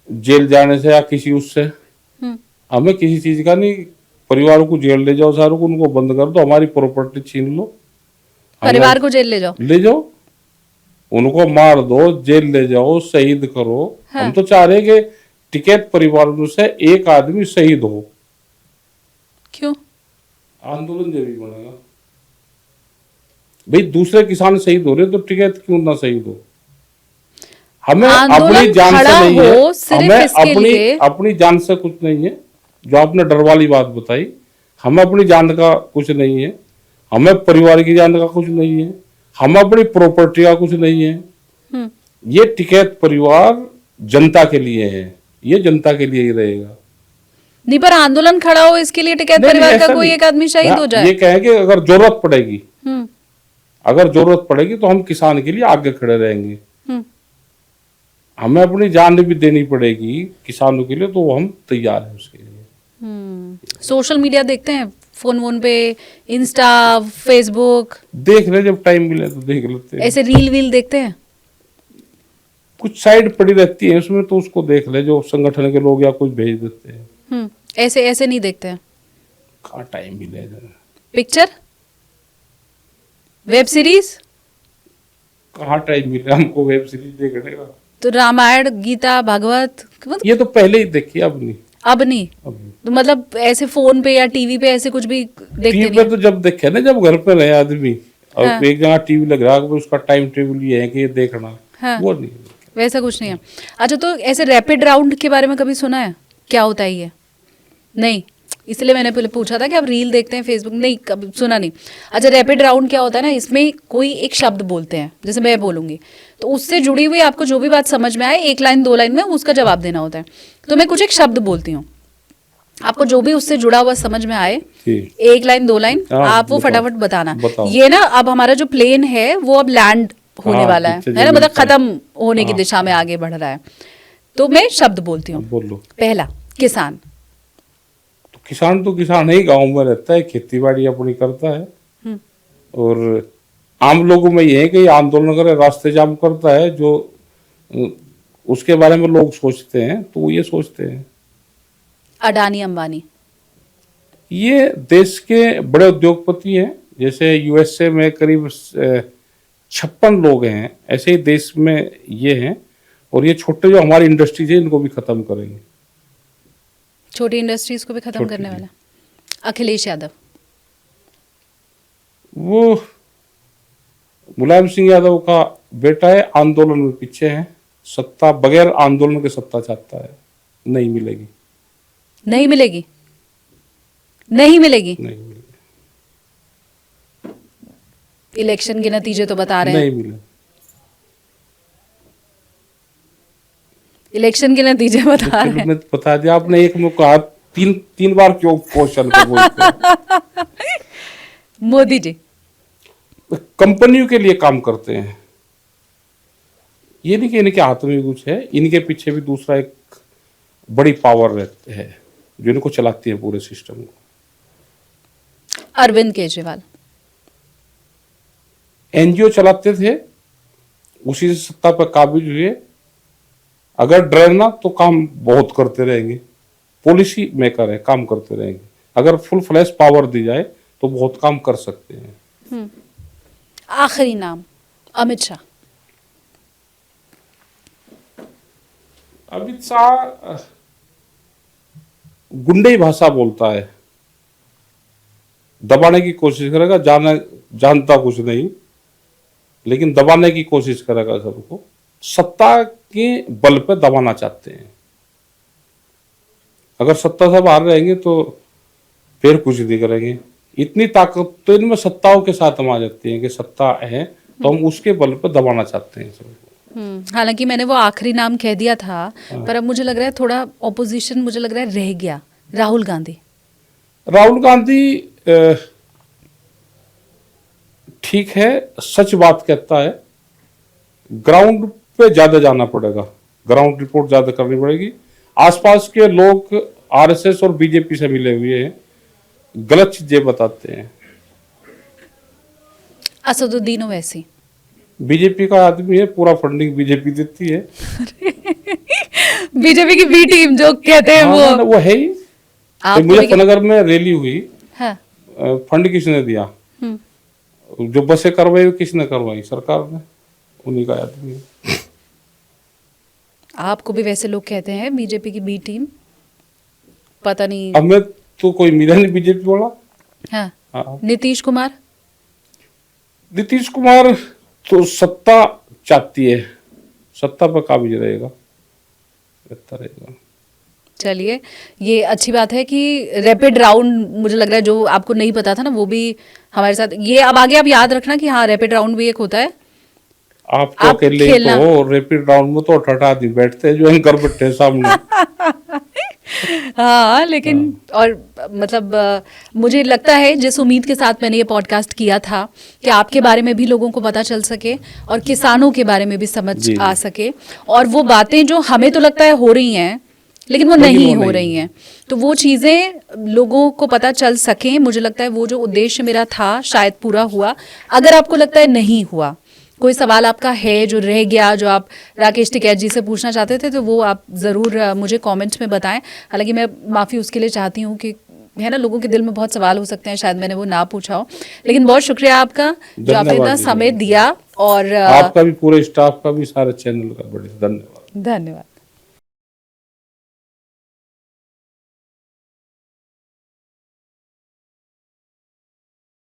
जेल जाने से या किसी उससे। हम्म। हमें किसी चीज का नहीं। परिवार को जेल ले जाओ, सारों को उनको बंद कर दो, हमारी प्रॉपर्टी छीन लो, परिवार को जेल ले जाओ? ले जाओ, उनको मार दो, जेल ले जाओ, शहीद करो। हाँ। हम तो चाह रहे कि टिकैत परिवारों से एक आदमी शहीद हो। क्यों? आंदोलन जब भी बनेगा भाई, दूसरे किसान शहीद हो रहे तो टिकैत क्यों ना शहीद हो? हमें आंदोलन अपनी जान खड़ा से नहीं हो है, सिर्फ हमें इसके लिए। अपनी जान से कुछ नहीं है। जो आपने डर वाली बात बताई, हमें अपनी जान का कुछ नहीं है, हमें परिवार की जान का कुछ नहीं है, हम अपनी प्रॉपर्टी का कुछ नहीं है। ये टिकैत परिवार जनता के लिए है, ये जनता के लिए ही रहेगा। नहीं, पर आंदोलन खड़ा हो इसके लिए टिकैत नहीं, परिवार ऐसा का कोई नहीं। एक आदमी शहीद हो जाए? ये कहें कि अगर जरूरत पड़ेगी, हम्म, अगर जरूरत पड़ेगी तो हम किसान के लिए आगे खड़े रहेंगे। हम्म। हमें अपनी जान भी देनी पड़ेगी किसानों के लिए, तो हम तैयार हैं उसके लिए। सोशल मीडिया देखते हैं, फोन वोन पे, इंस्टा, फेसबुक, देख ले, जब टाइम मिले तो देख लेते हैं। ऐसे रील वील देखते हैं? कुछ साइड पड़ी रहती है उसमें, तो उसको देख ले, जो संगठन के लोग या कुछ भेज देते हैं। ऐसे ऐसे नहीं देखते हैं? कहाँ टाइम मिले जरा। Picture, web series? कहाँ टाइम मिले हमको वेब सीरीज देखने का? तो रामायण, गीता, भागवत ये तो पहले ही देखी, अब नहीं। अब नहीं? तो मतलब ऐसे फोन पे या टीवी पे ऐसे कुछ भी देखते टीवी नहीं? पे तो जब देखे ना, जब घर पे रहे आदमी, और हाँ। एक जगह टीवी लग रहा है, उसका टाइम टेबल ये है कि ये देखना, हाँ। वो नहीं। वैसा कुछ नहीं है? अच्छा, तो ऐसे रैपिड राउंड के बारे में कभी सुना है? क्या होता है ये? नहीं, इसलिए मैंने पहले पूछा था कि आप रील देखते हैं फेसबुक? नहीं, कभी सुना नहीं। अच्छा, रैपिड राउंड क्या होता है ना, इसमें कोई एक शब्द बोलते हैं, जैसे मैं बोलूंगी, तो उससे जुड़ी हुई आपको जो भी बात समझ में आए, 1 लाइन 2 लाइन में उसका जवाब देना होता है। तो मैं कुछ एक शब्द बोलती हूँ, आपको जो भी उससे जुड़ा हुआ समझ में आए, 1 लाइन 2 लाइन, हाँ, आप वो बताओ, फटाफट बताना। बताओ। ये ना, अब हमारा जो प्लेन है वो अब लैंड होने हाँ, वाला है पीछे ना, जमीन मतलब पे। खत्म होने की हाँ, दिशा में आगे बढ़ रहा है। तो मैं शब्द बोलती हूँ। बोलो। पहला, किसान। तो किसान है ही, गाँव में रहता है, खेती बाड़ी अपनी करता है। और आम लोगों में ये है कि आंदोलन करे, रास्ते जाम करता है, जो उसके बारे में लोग सोचते हैं, तो वो ये सोचते हैं। अडानी, अंबानी, ये देश के बड़े उद्योगपति हैं। जैसे यूएसए में करीब 56 लोग हैं, ऐसे ही देश में ये हैं। और ये छोटे जो हमारी इंडस्ट्रीज है, इनको भी खत्म करेंगे। छोटी इंडस्ट्रीज को भी खत्म करने वाला। अखिलेश यादव, वो मुलायम सिंह यादव का बेटा है, आंदोलन में पीछे है। सत्ता बगैर आंदोलन के सत्ता चाहता है, नहीं मिलेगी। नहीं मिलेगी? नहीं मिलेगी? नहीं मिलेगी, इलेक्शन के नतीजे तो बता रहे हैं। नहीं मिले। इलेक्शन के नतीजे बता रहे हैं। मैं बता दिया आपने, एक में कहा, तीन बार क्यों क्वेश्चन को बोलते हैं? मोदी जी कंपनियों के लिए काम करते हैं। ये नहीं कि इनके हाथ में भी कुछ है, इनके पीछे भी दूसरा एक बड़ी पावर रहती है जो इनको चलाती है पूरे सिस्टम को। अरविंद केजरीवाल, एनजीओ चलाते थे, उसी से सत्ता पर काबिज हुए। अगर डरे ना तो काम बहुत करते रहेंगे, पॉलिसी मेकर है, काम करते रहेंगे। अगर फुल फ्लैश पावर दी जाए तो बहुत काम कर सकते हैं। आखिरी नाम अमित शाह। अमित शाह गुंडे भाषा बोलता है, दबाने की कोशिश करेगा, जानता कुछ नहीं, लेकिन दबाने की कोशिश करेगा सबको। सत्ता के बल पे दबाना चाहते हैं। अगर सत्ता से बाहर रहेंगे तो फिर कुछ नहीं करेंगे। इतनी ताकत तो इनमें सत्ताओं के साथ हम आ जाती है कि सत्ता है तो हम उसके बल पर दबाना चाहते हैं सबको। हालांकि मैंने वो आखिरी नाम कह दिया था, पर अब मुझे लग रहा है थोड़ा ऑपोजिशन मुझे लग रहा है रह गया। राहुल गांधी। राहुल गांधी ठीक है, सच बात कहता है। ग्राउंड पे ज्यादा जाना पड़ेगा, ग्राउंड रिपोर्ट ज्यादा करनी पड़ेगी। आसपास के लोग आरएसएस और बीजेपी से मिले हुए हैं, गलत चीजें बताते हैं। असदुद्दीन ओवैसी बीजेपी का आदमी है, पूरा फंडिंग बीजेपी देती है। बीजेपी की बी टीम जो कहते हैं वो है ही। तो मुजफ्फरनगर में रैली हुई, हाँ। फंड किसने दिया? जो बसें करवाई किसने करवाई? सरकार ने, उन्हीं का आदमी है। आपको भी वैसे लोग कहते हैं बीजेपी की बी टीम, पता नहीं। हमें तो कोई मिला नहीं बीजेपी वाला। हाँ। नीतीश कुमार। नीतीश कुमार तो सत्ता चाहती है, सत्ता पर काबिज रहेगा, बेहतर रहेगा। चलिए, ये अच्छी बात है कि रैपिड राउंड, मुझे लग रहा है जो आपको नहीं पता था ना वो भी हमारे साथ, ये अब आगे आप याद रखना कि हाँ रैपिड राउंड भी एक होता है। आप तो अकेले हो, रैपिड राउंड में तो 8 आदमी बैठते हैं जो एंकर बैठे सामने। हाँ, लेकिन और मतलब मुझे लगता है जिस उम्मीद के साथ मैंने ये पॉडकास्ट किया था कि आपके बारे में भी लोगों को पता चल सके और किसानों के बारे में भी समझ आ सके, और वो बातें जो हमें तो लगता है हो रही हैं लेकिन वो नहीं हो रही हैं, तो वो चीज़ें लोगों को पता चल सकें। मुझे लगता है वो जो उद्देश्य मेरा था शायद पूरा हुआ। अगर आपको लगता है नहीं हुआ, कोई सवाल आपका है जो रह गया, जो आप राकेश टिकैत जी से पूछना चाहते थे, तो वो आप ज़रूर मुझे कमेंट्स में बताएं। हालांकि मैं माफ़ी उसके लिए चाहती हूँ कि है ना, लोगों के दिल में बहुत सवाल हो सकते हैं, शायद मैंने वो ना पूछा हो। लेकिन बहुत शुक्रिया आपका जो आपने इतना समय दिया, और आपका भी, पूरे स्टाफ का भी, सारे चैनल का बड़े धन्यवाद। धन्यवाद।